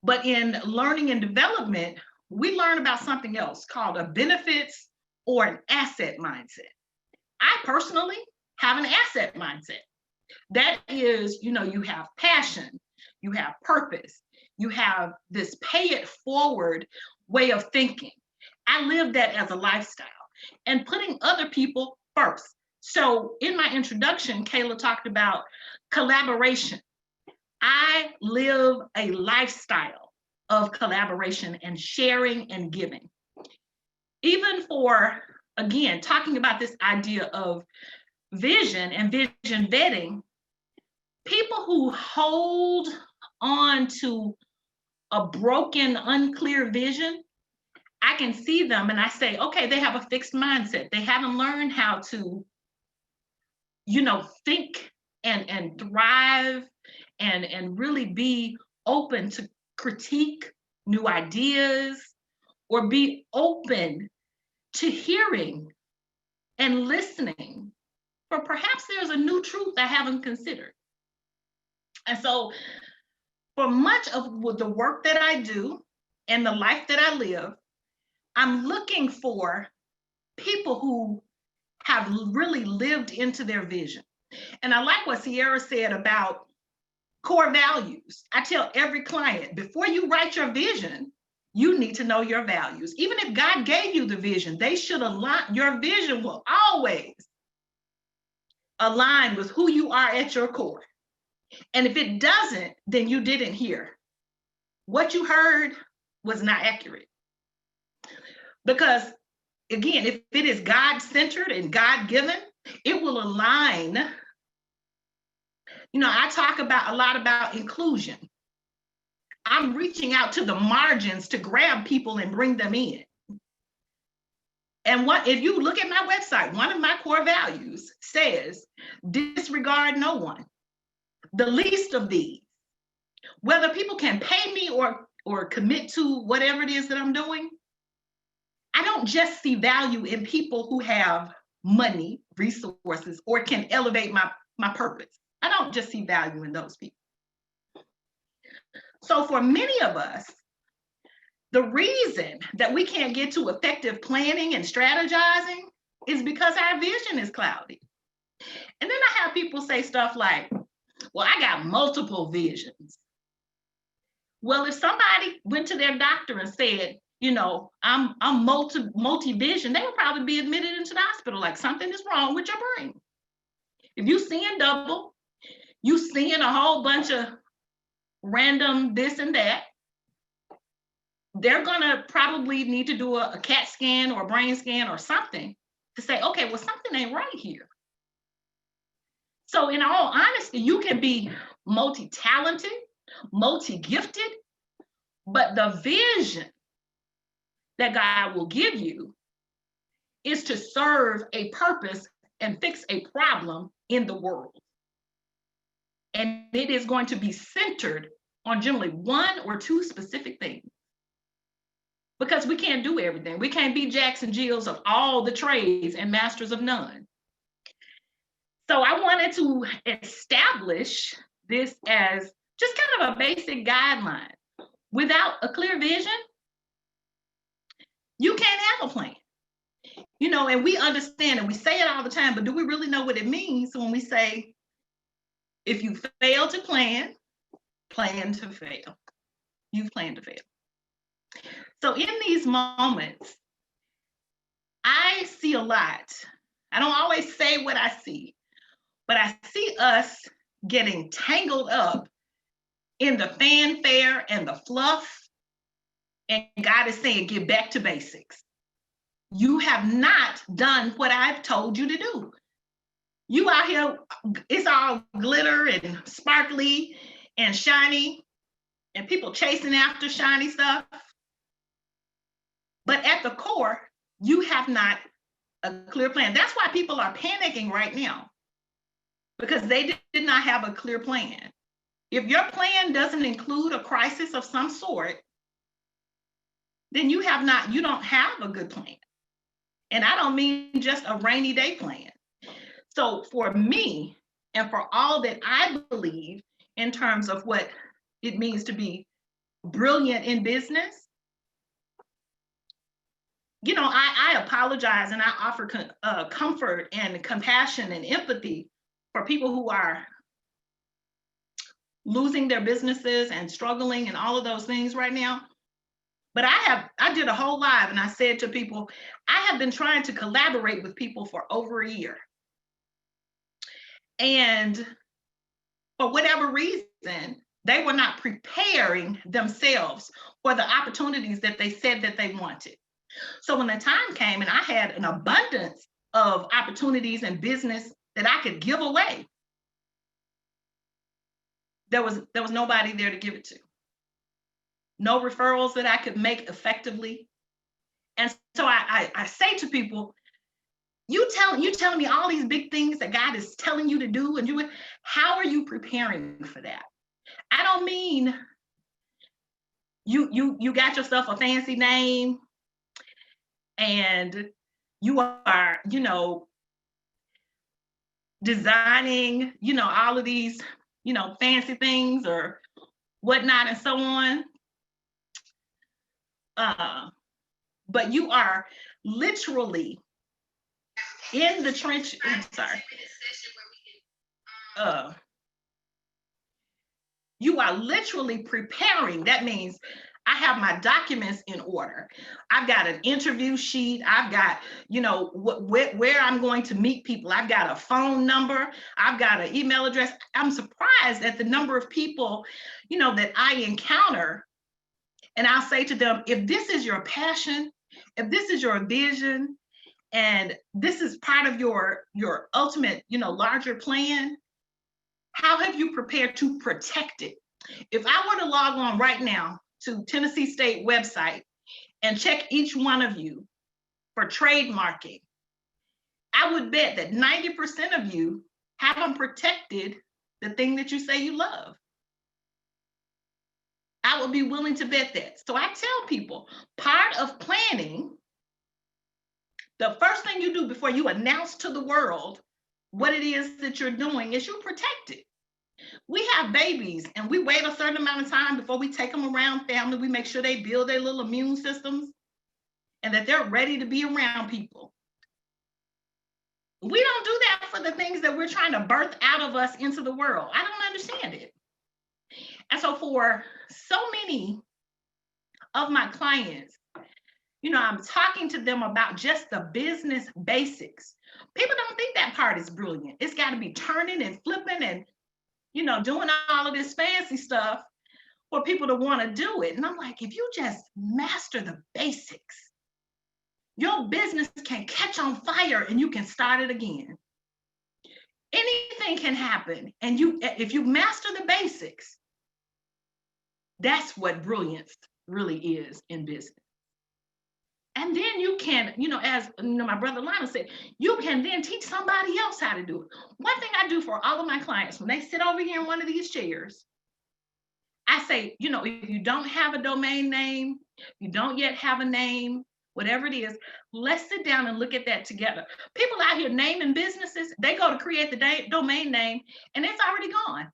Speaker 6: But in learning and development, we learn about something else called a benefits or an asset mindset. I personally have an asset mindset. That is, you have passion, you have purpose, you have this pay it forward way of thinking. I live that as a lifestyle and putting other people first. So in my introduction, Kayla talked about collaboration. I live a lifestyle of collaboration and sharing and giving. Even for, again, talking about this idea of vision and vision vetting, people who hold on to a broken, unclear vision, I can see them and I say, okay, they have a fixed mindset. They haven't learned how to, think and thrive and really be open to critique new ideas or be open to hearing and listening for perhaps there's a new truth I haven't considered. And so for much of the work that I do and the life that I live, I'm looking for people who have really lived into their vision. And I like what Sierra said about core values. I tell every client, before you write your vision, you need to know your values. Even if God gave you the vision, they should align. Your vision will always align with who you are at your core. And if it doesn't, then you didn't hear. What you heard was not accurate. Because again, if it is God-centered and God-given, it will align. I talk a lot about inclusion. I'm reaching out to the margins to grab people and bring them in. And if you look at my website, one of my core values says, disregard no one. The least of these, whether people can pay me or commit to whatever it is that I'm doing, I don't just see value in people who have money, resources, or can elevate my purpose. I don't just see value in those people. So for many of us, the reason that we can't get to effective planning and strategizing is because our vision is cloudy. And then I have people say stuff like, well, I got multiple visions. Well, if somebody went to their doctor and said, you know, I'm multi-vision, they would probably be admitted into the hospital like something is wrong with your brain. If you seeing double, you seeing a whole bunch of random this and that, they're gonna probably need to do a CAT scan or a brain scan or something to say, okay, well, something ain't right here. So in all honesty, you can be multi-talented, multi-gifted, but the vision that God will give you is to serve a purpose and fix a problem in the world. And it is going to be centered on generally one or two specific things. Because we can't do everything. We can't be Jacks and Jills of all the trades and masters of none. So I wanted to establish this as just kind of a basic guideline. Without a clear vision, you can't have a plan. You know, and we understand and we say it all the time, but do we really know what it means when we say, if you fail to plan to fail. You plan to fail. So in these moments, I see a lot. I don't always say what I see, but I see us getting tangled up in the fanfare and the fluff. And God is saying, get back to basics. You have not done what I've told you to do. You out here, it's all glitter and sparkly and shiny, and people chasing after shiny stuff. But at the core, you have not a clear plan. That's why people are panicking right now, because they did not have a clear plan. If your plan doesn't include a crisis of some sort, then you don't have a good plan. And I don't mean just a rainy day plan. So for me, and for all that I believe in terms of what it means to be brilliant in business, you know, I apologize and I offer comfort and compassion and empathy for people who are losing their businesses and struggling and all of those things right now. But I did a whole live and I said to people, I have been trying to collaborate with people for over a year. And for whatever reason, they were not preparing themselves for the opportunities that they said that they wanted. So when the time came and I had an abundance of opportunities and business that I could give away, there was nobody there to give it to. No referrals that I could make effectively. And so I say to people, you telling me all these big things that God is telling you to do, and how are you preparing for that? I don't mean you got yourself a fancy name and you are, you know, designing, you know, all of these, you know, fancy things or whatnot and so on. But you are literally in the trench. I'm sorry. You are literally preparing. That means I have my documents in order. I've got an interview sheet. I've got, you know, where I'm going to meet people. I've got a phone number. I've got an email address. I'm surprised at the number of people, you know, that I encounter. And I'll say to them, if this is your passion, if this is your vision, and this is part of your ultimate, you know, larger plan, how have you prepared to protect it? If I were to log on right now to Tennessee State website and check each one of you for trademarking, I would bet that 90% of you haven't protected the thing that you say you love. I would be willing to bet that. So I tell people, part of planning, the first thing you do before you announce to the world what it is that you're doing is you protect it. We have babies and we wait a certain amount of time before we take them around family. We make sure they build their little immune systems and that they're ready to be around people. We don't do that for the things that we're trying to birth out of us into the world. I don't understand it. And so for so many of my clients, I'm talking to them about just the business basics. People don't think that part is brilliant. It's got to be turning and flipping and, doing all of this fancy stuff for people to want to do it. And I'm like, if you just master the basics, your business can catch on fire and you can start it again. Anything can happen. And if you master the basics, that's what brilliance really is in business. And then you can, as my brother Lionel said, you can then teach somebody else how to do it. One thing I do for all of my clients, when they sit over here in one of these chairs, I say, if you don't have a domain name, you don't yet have a name, whatever it is, let's sit down and look at that together. People out here naming businesses, they go to create the domain name and it's already gone.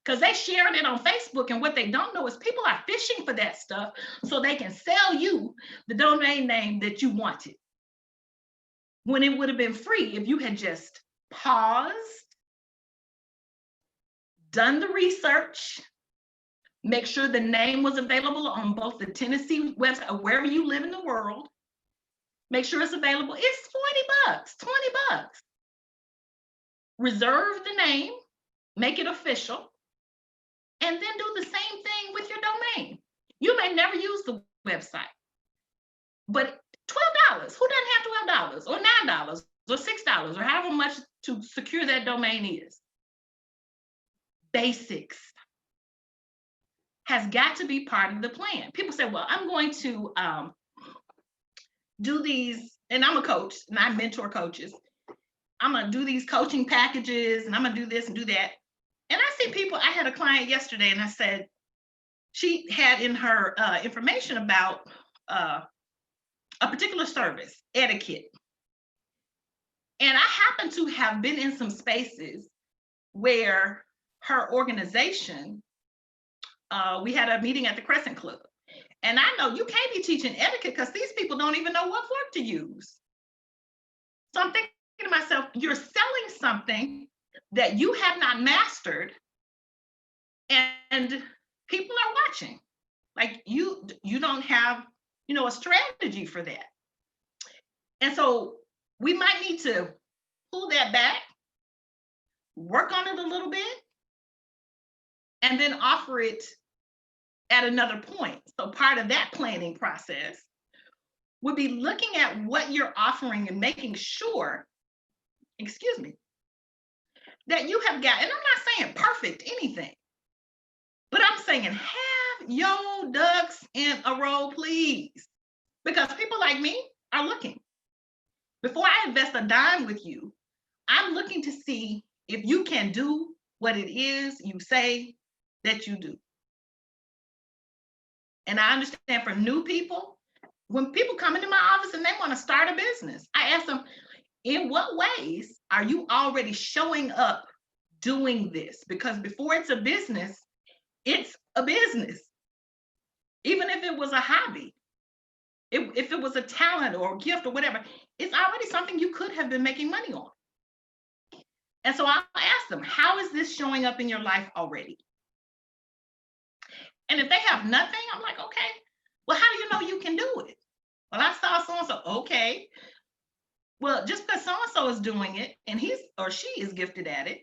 Speaker 6: Because they sharing it on Facebook, and what they don't know is people are fishing for that stuff so they can sell you the domain name that you wanted. When it would have been free if you had just paused, done the research, make sure the name was available on both the Tennessee website or wherever you live in the world. Make sure it's available. It's $20, $20. Reserve the name, make it official. And then do the same thing with your domain. You may never use the website, but $12, who doesn't have $12 or $9 or $6 or however much to secure that domain is? Basics has got to be part of the plan. People say, well, I'm going to do these, and I'm a coach and I mentor coaches. I'm gonna do these coaching packages and I'm gonna do this and do that. And I see people, I had a client yesterday and I said, she had in her information about a particular service, etiquette. And I happen to have been in some spaces where her organization, we had a meeting at the Crescent Club. And I know you can't be teaching etiquette because these people don't even know what fork to use. So I'm thinking to myself, you're selling something that you have not mastered, and people are watching. Like you don't have, a strategy for that. And so we might need to pull that back, work on it a little bit, and then offer it at another point. So part of that planning process would be looking at what you're offering and making sure, that you have got, and I'm not saying perfect anything, but I'm saying have your ducks in a row, please. Because people like me are looking. Before I invest a dime with you, I'm looking to see if you can do what it is you say that you do. And I understand for new people, when people come into my office and they want to start a business, I ask them, in what ways are you already showing up doing this? Because before it's a business, it's a business. Even if it was a hobby, if it was a talent or a gift or whatever, it's already something you could have been making money on. And so I'll ask them, how is this showing up in your life already? And if they have nothing, I'm like, okay, well, how do you know you can do it? Well, I saw so-and-so, okay. Well, just because so-and-so is doing it and he's or she is gifted at it,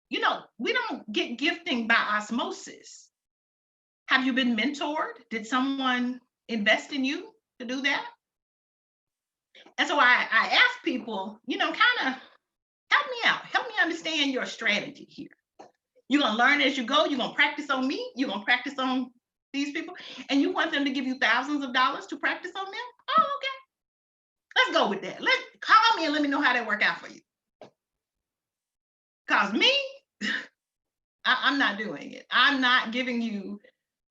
Speaker 6: we don't get gifting by osmosis. Have you been mentored? Did someone invest in you to do that? And so I ask people, kind of help me out. Help me understand your strategy here. You're going to learn as you go. You're going to practice on me. You're going to practice on these people. And you want them to give you thousands of dollars to practice on them? Oh, okay. Let's go with that. Call me and let me know how that work out for you. Because me, I'm not doing it. I'm not giving you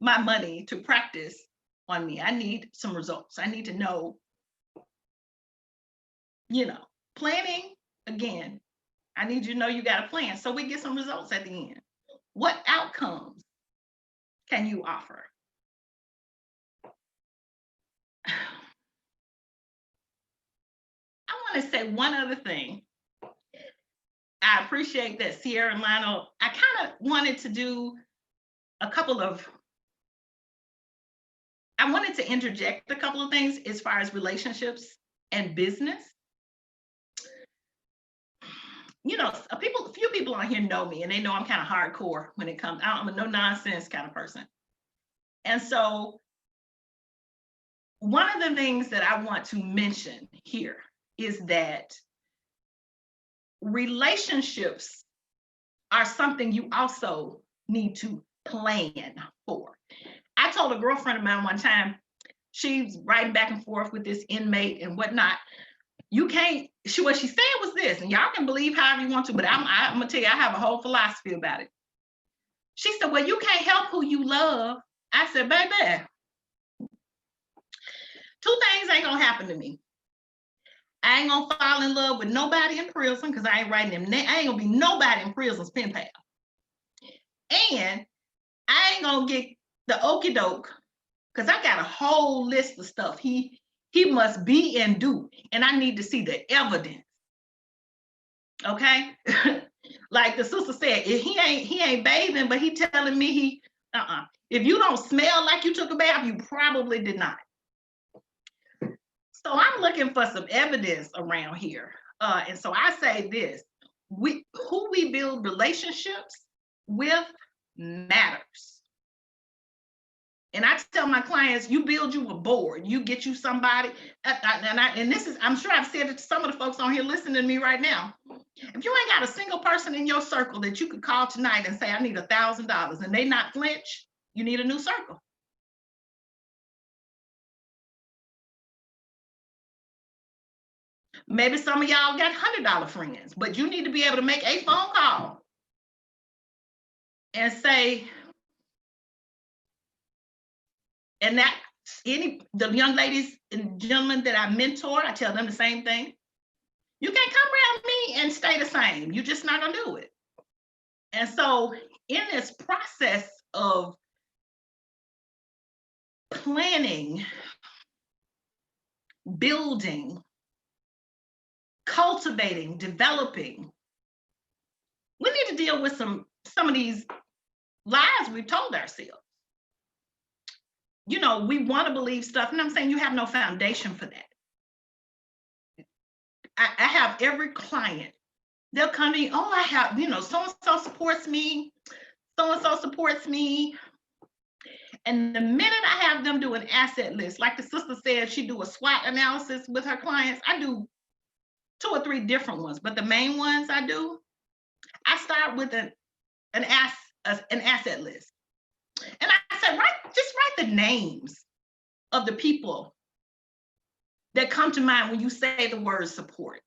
Speaker 6: my money to practice on me. I need some results. I need to know, planning, again, I need you to know you got a plan. So we get some results at the end. What outcomes can you offer? I want to say one other thing. I appreciate that Sierra and Lionel, I kind of wanted to do a couple of, I wanted to interject a couple of things as far as relationships and business. You know, a few people on here know me and they know I'm kind of hardcore when it comes, I'm a no nonsense kind of person. And so one of the things that I want to mention here is that relationships are something you also need to plan for. I told a girlfriend of mine one time, she's riding back and forth with this inmate and whatnot. You can't, what she said was this, and y'all can believe however you want to, but I'm gonna tell you, I have a whole philosophy about it. She said, well, you can't help who you love. I said, baby, two things ain't gonna happen to me. I ain't gonna fall in love with nobody in prison because I ain't writing them. I ain't gonna be nobody in prison's pen pal. And I ain't gonna get the okie doke because I got a whole list of stuff he must be and do, and I need to see the evidence. Okay, like the sister said, if he ain't bathing, but he telling me he If you don't smell like you took a bath, you probably did not. So I'm looking for some evidence around here, and so I say this: who we build relationships with matters. And I tell my clients, you build you a board, you get you somebody, and this is, I'm sure I've said it to some of the folks on here listening to me right now. If you ain't got a single person in your circle that you could call tonight and say, I need $1,000, and they not flinch, you need a new circle. Maybe some of y'all got $100 friends, but you need to be able to make a phone call and say, and that the young ladies and gentlemen that I mentor, I tell them the same thing. You can't come around me and stay the same. You're just not gonna do it. And so in this process of planning, building, cultivating, developing, we need to deal with some of these lies we've told ourselves. You know, we want to believe stuff, and I'm saying you have no foundation for that. I have every client, they'll come to me, oh, I have, you know, so-and-so supports me, so-and-so supports me. And the minute I have them do an asset list, like the sister said, she do a SWOT analysis with her clients. I do 2 or 3 different ones, but the main ones I do, I start with an asset list. And I said, just write the names of the people that come to mind when you say the word support.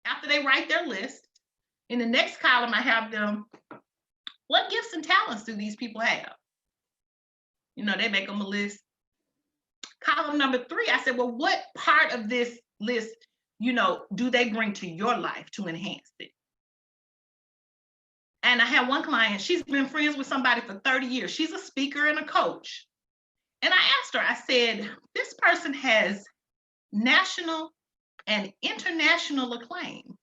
Speaker 6: After they write their list, in the next column, I have them, what gifts and talents do these people have? You know, they make them a list. Column number 3, I said, well, what part of this list, you know, do they bring to your life to enhance it? And I had one client, she's been friends with somebody for 30 years. She's a speaker and a coach. And I asked her, I said, this person has national and international acclaim.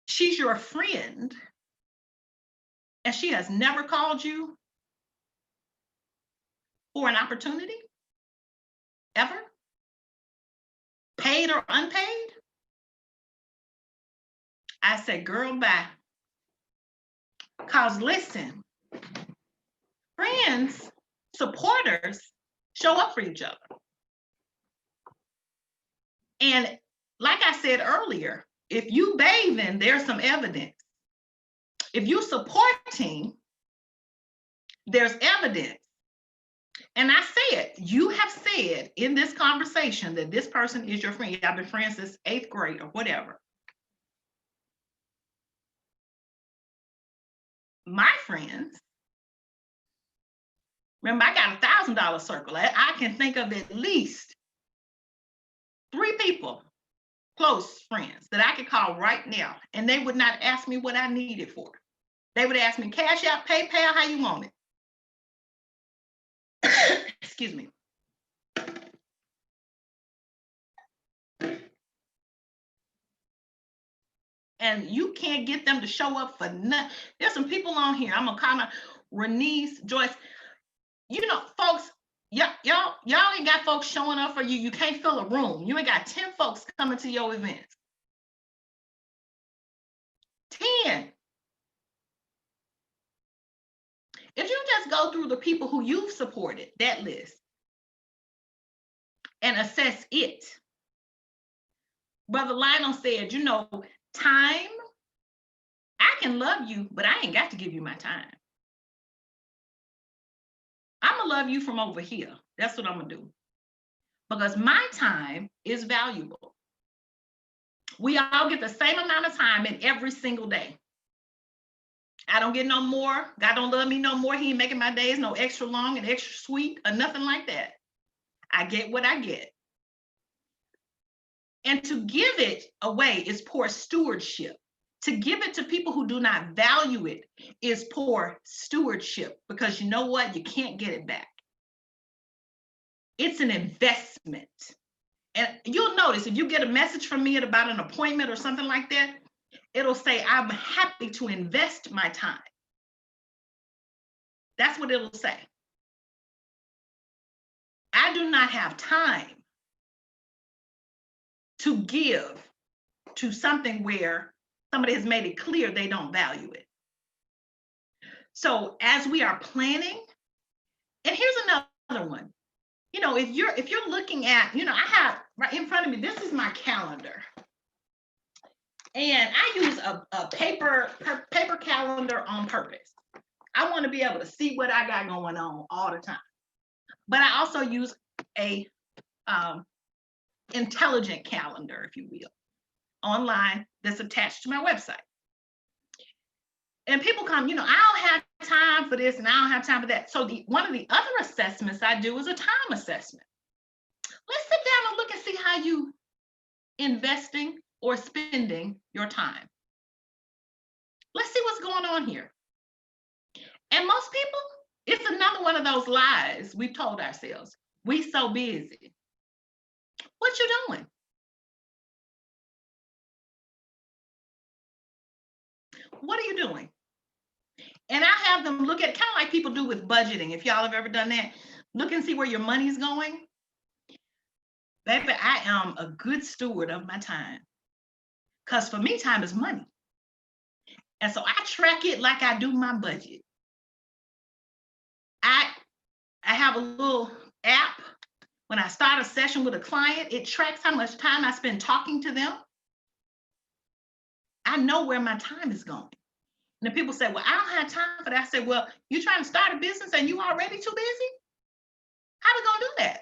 Speaker 6: She's your friend, and she has never called you for an opportunity, ever? Paid or unpaid? I said, girl, bye. Because listen, friends, supporters show up for each other. And like I said earlier, if you bathing, there's some evidence. If you supporting, there's evidence. And I said, you have said in this conversation that this person is your friend. Y'all been friends since 8th grade or whatever. My friends, remember, I got $1,000 circle. I can think of at least 3 people, close friends, that I could call right now, and they would not ask me what I needed for it. They would ask me, Cash App, PayPal, how you want it? Excuse me. And you can't get them to show up for nothing. There's some people on here. I'm gonna call out Renice, Joyce. You know, folks, y'all ain't got folks showing up for you. You can't fill a room. You ain't got 10 folks coming to your events. 10. If you just go through the people who you've supported, that list, and assess it. Brother Lionel said, you know, time, I can love you, but I ain't got to give you my time. I'm gonna love you from over here. That's what I'm gonna do. Because my time is valuable. We all get the same amount of time in every single day. I don't get no more. God don't love me no more. He ain't making my days no extra long and extra sweet or nothing like that. I get what I get. And to give it away is poor stewardship. To give it to people who do not value it is poor stewardship, because you know what? You can't get it back. It's an investment. And you'll notice if you get a message from me about an appointment or something like that, it'll say, I'm happy to invest my time. That's what it'll say. I do not have time to give to something where somebody has made it clear they don't value it. So as we are planning, and here's another one. You know, if you're looking at, you know, I have right in front of me, this is my calendar. And I use a paper calendar on purpose. I want to be able to see what I got going on all the time. But I also use a intelligent calendar, if you will, online that's attached to my website. And people come, you know, I don't have time for this and I don't have time for that. So one of the other assessments I do is a time assessment. Let's sit down and look and see how you investing or spending your time. Let's see what's going on here. And most people, it's another one of those lies we've told ourselves. We so busy. What you doing? What are you doing? And I have them look at, kind of like people do with budgeting. If y'all have ever done that, look and see where your money's going. Baby, I am a good steward of my time. Because for me, time is money. And so I track it like I do my budget. I have a little app. When I start a session with a client, it tracks how much time I spend talking to them. I know where my time is going. And then people say, well, I don't have time for that. I say, well, you trying to start a business and you already too busy? How we gonna do that?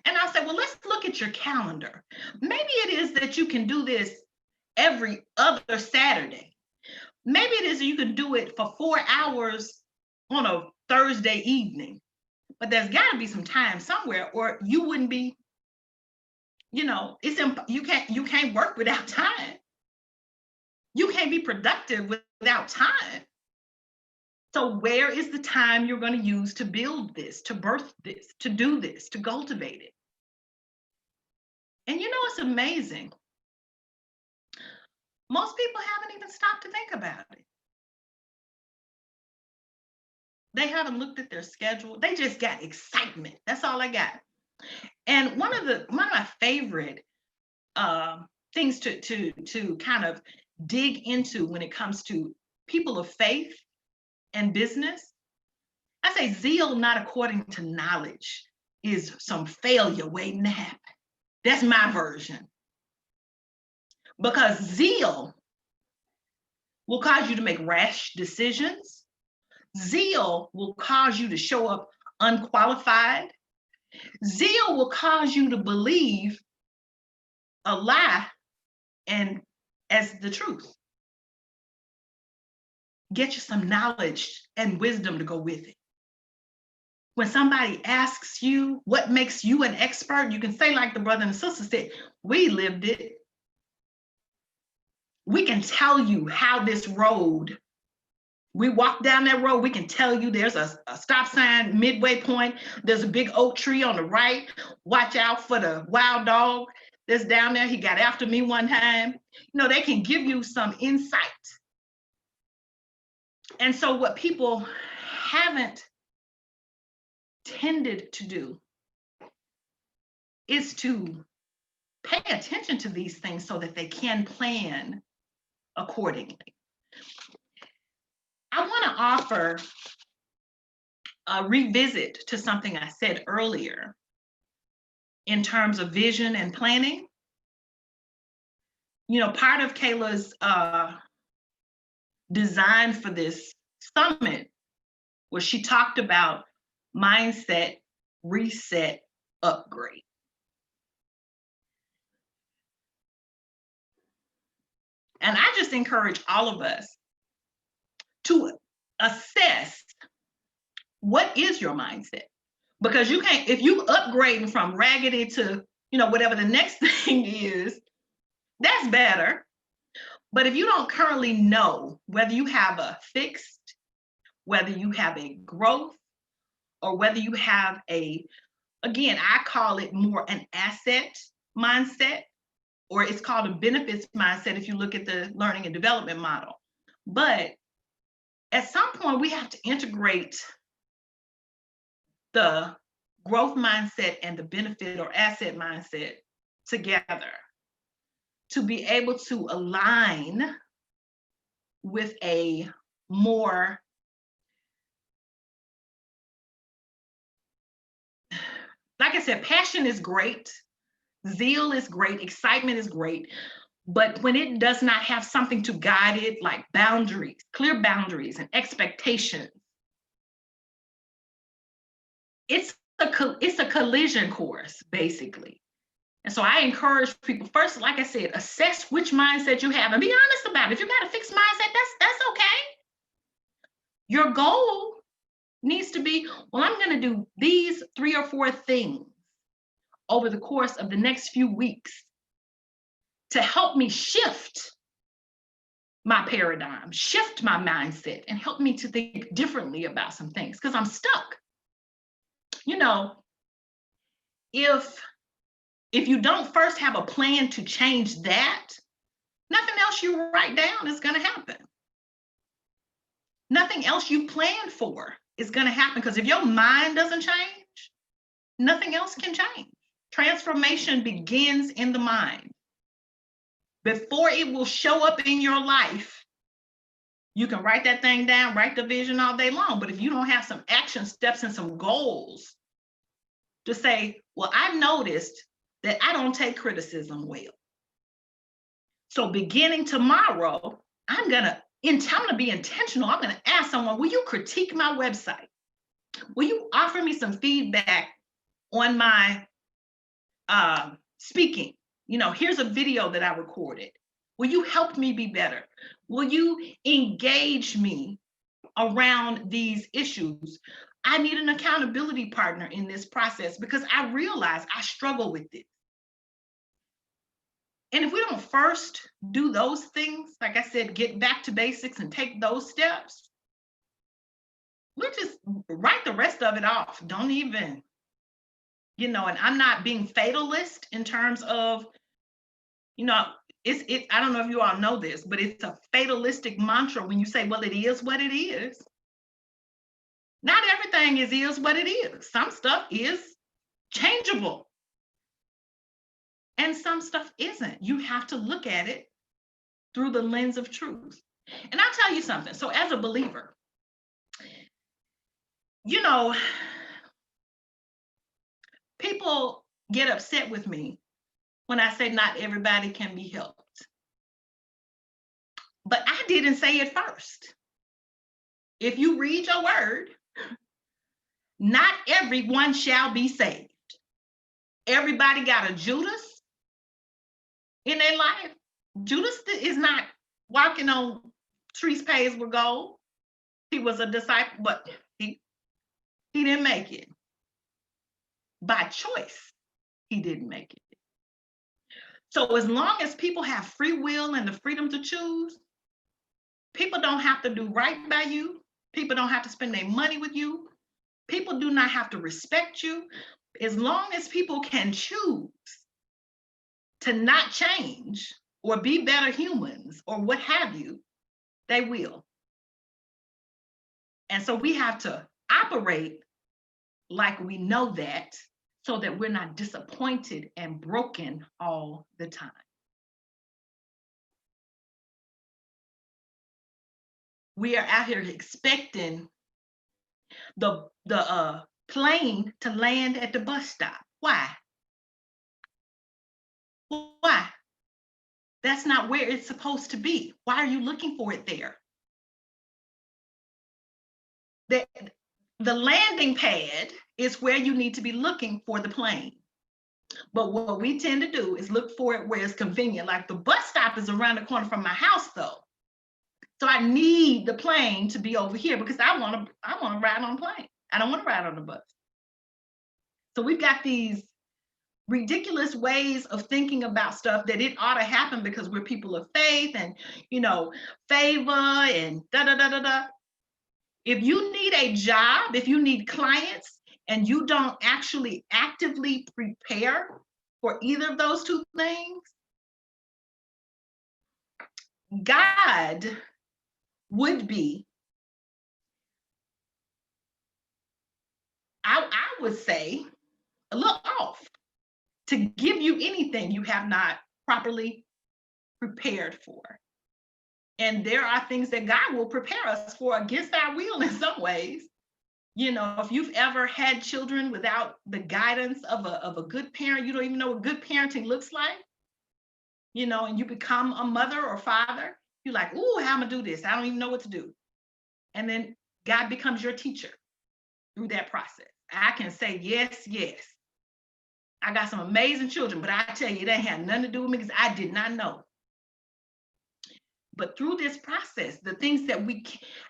Speaker 6: And I'll say, well, let's look at your calendar. Maybe it is that you can do this every other Saturday. Maybe it is that you can do it for 4 hours on a Thursday evening. But there's got to be some time somewhere, or you wouldn't be, you know, you can't work without time. You can't be productive without time. So where is the time you're going to use to build this, to birth this, to do this, to cultivate it? And you know, it's amazing. Most people haven't even stopped to think about it. They haven't looked at their schedule. They just got excitement. That's all I got. And one of my favorite things to kind of dig into when it comes to people of faith and business, I say zeal not according to knowledge is some failure waiting to happen. That's my version. Because zeal will cause you to make rash decisions. Zeal will cause you to show up unqualified. Zeal will cause you to believe a lie and as the truth. Get you some knowledge and wisdom to go with it. when somebody asks you what makes you an expert, you can say like the brother and sister said, we lived it. We can tell you how this road, we walk down that road, we can tell you there's a stop sign, midway point, there's a big oak tree on the right, watch out for the wild dog that's down there, he got after me one time. You know, they can give you some insight. And so what people haven't tended to do is to pay attention to these things so that they can plan accordingly. I want to offer a revisit to something I said earlier in terms of vision and planning. You know, part of Kayla's design for this summit was she talked about mindset, reset, upgrade. And I just encourage all of us to assess what is your mindset. Because you can't, if you upgrading from raggedy to, you know, whatever the next thing is, that's better. But if you don't currently know whether you have a fixed, whether you have a growth, or whether you have a, again, I call it more an asset mindset, or it's called a benefits mindset if you look at the learning and development model. But at some point, we have to integrate the growth mindset and the benefit or asset mindset together to be able to align with a more, like I said, passion is great, zeal is great, excitement is great, but when it does not have something to guide it, like boundaries, clear boundaries and expectations, it's a collision course, basically. And so I encourage people, first, like I said, assess which mindset you have and be honest about it. If you got a fixed mindset, that's okay. Your goal needs to be, well, I'm going to do these 3 or 4 things over the course of the next few weeks to help me shift my paradigm, shift my mindset, and help me to think differently about some things because I'm stuck. You know, if you don't first have a plan to change that, nothing else you write down is going to happen. Nothing else you plan for is going to happen because if your mind doesn't change, nothing else can change. Transformation begins in the mind. Before it will show up in your life, you can write that thing down, write the vision all day long. But if you don't have some action steps and some goals to say, well, I've noticed that I don't take criticism well. So beginning tomorrow, I'm gonna be intentional. I'm gonna ask someone, will you critique my website? Will you offer me some feedback on my speaking? You know, here's a video that I recorded. Will you help me be better? Will you engage me around these issues? I need an accountability partner in this process because I realize I struggle with it. And if we don't first do those things, like I said, get back to basics and take those steps, we'll just write the rest of it off. Don't even, you know, and I'm not being fatalist in terms of, you know, I don't know if you all know this, but it's a fatalistic mantra when you say, well, it is what it is. Not everything is what it is. Some stuff is changeable. And some stuff isn't. You have to look at it through the lens of truth. And I'll tell you something. So as a believer, you know, people get upset with me when I say not everybody can be helped. But I didn't say it first. If you read your word, not everyone shall be saved. Everybody got a Judas in their life. Judas is not walking on trees paved with gold. He was a disciple, but He didn't make it. By choice, he didn't make it. So as long as people have free will and the freedom to choose, people don't have to do right by you. People don't have to spend their money with you. People do not have to respect you. As long as people can choose to not change or be better humans or what have you, they will. And so we have to operate like we know that, so that we're not disappointed and broken all the time. We are out here expecting the plane to land at the bus stop. Why? Why? That's not where it's supposed to be. Why are you looking for it there? The landing pad is where you need to be looking for the plane. But what we tend to do is look for it where it's convenient. Like the bus stop is around the corner from my house, though. So I need the plane to be over here because I want to ride on a plane. I don't want to ride on the bus. So we've got these ridiculous ways of thinking about stuff that it ought to happen because we're people of faith and, favor and da-da-da-da-da. If you need a job, if you need clients, and you don't actually actively prepare for either of those two things, God would be, I would say, a little off to give you anything you have not properly prepared for. And there are things that God will prepare us for against our will in some ways. If you've ever had children without the guidance of a good parent, you don't even know what good parenting looks like, and you become a mother or father, you're like, ooh, how am I gonna do this? I don't even know what to do. And then God becomes your teacher through that process. I can say, yes. I got some amazing children, but I tell you, they had nothing to do with me because I did not know. But through this process, the things that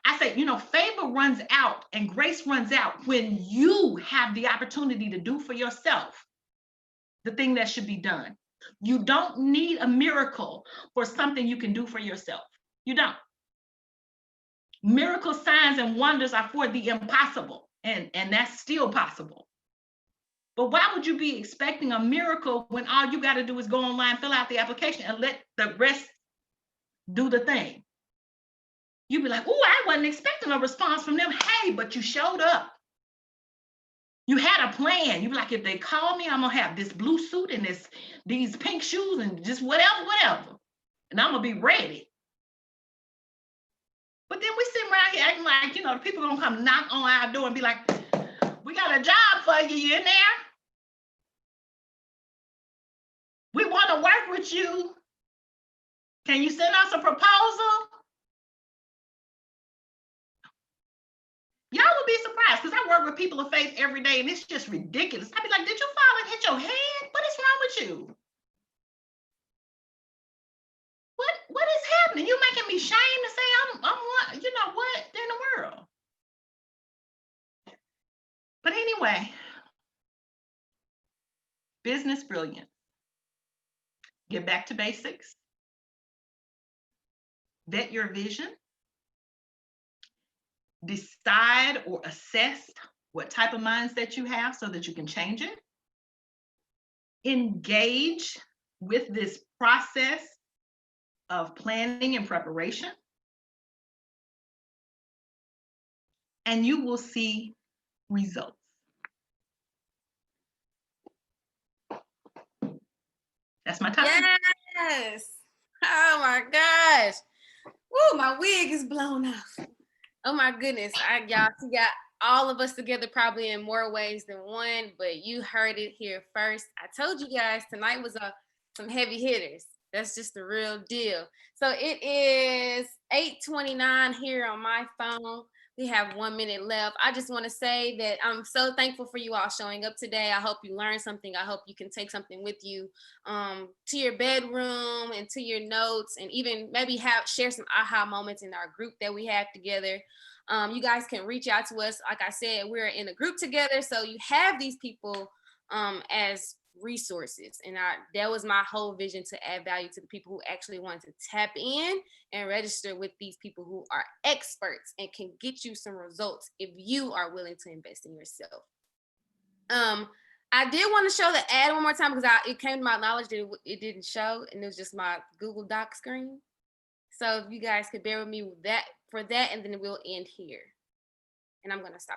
Speaker 6: I say, favor runs out and grace runs out when you have the opportunity to do for yourself the thing that should be done. You don't need a miracle for something you can do for yourself. You don't. Miracle signs and wonders are for the impossible, and that's still possible. But why would you be expecting a miracle when all you got to do is go online, fill out the application, and let the rest do the thing? You'd be like, oh, I wasn't expecting a response from them. Hey, but you showed up. You had a plan. You'd be like, if they call me, I'm going to have this blue suit and these pink shoes and just whatever. And I'm going to be ready. But then we sit around here acting like, the people are going to come knock on our door and be like, we got a job for you. You in there? We want to work with you. Can you send us a proposal? Y'all would be surprised because I work with people of faith every day and it's just ridiculous. I'd be like, did you fall and hit your head? What is wrong with you? What is happening? You making me shame to say I'm what in the world? But anyway, business brilliance. Get back to basics. Vet your vision. Decide or assess what type of mindset you have so that you can change it. Engage with this process of planning and preparation. And you will see results. That's my time.
Speaker 1: Yes. Oh my gosh. Woo, my wig is blown off. Oh my goodness. Y'all, she got all of us together probably in more ways than one, but you heard it here first. I told you guys tonight was some heavy hitters. That's just the real deal. So it is 8:29 here on my phone. We have 1 minute left. I just want to say that I'm so thankful for you all showing up today. I hope you learned something. I hope you can take something with you to your bedroom and to your notes, and even maybe share some aha moments in our group that we have together. You guys can reach out to us. Like I said, we're in a group together, so you have these people as resources. And that was my whole vision, to add value to the people who actually want to tap in and register with these people who are experts and can get you some results if you are willing to invest in yourself. I did want to show the ad one more time because it came to my knowledge that it didn't show, and it was just my Google Doc screen. So if you guys could bear with me with that, and then we'll end here. And I'm going to stop.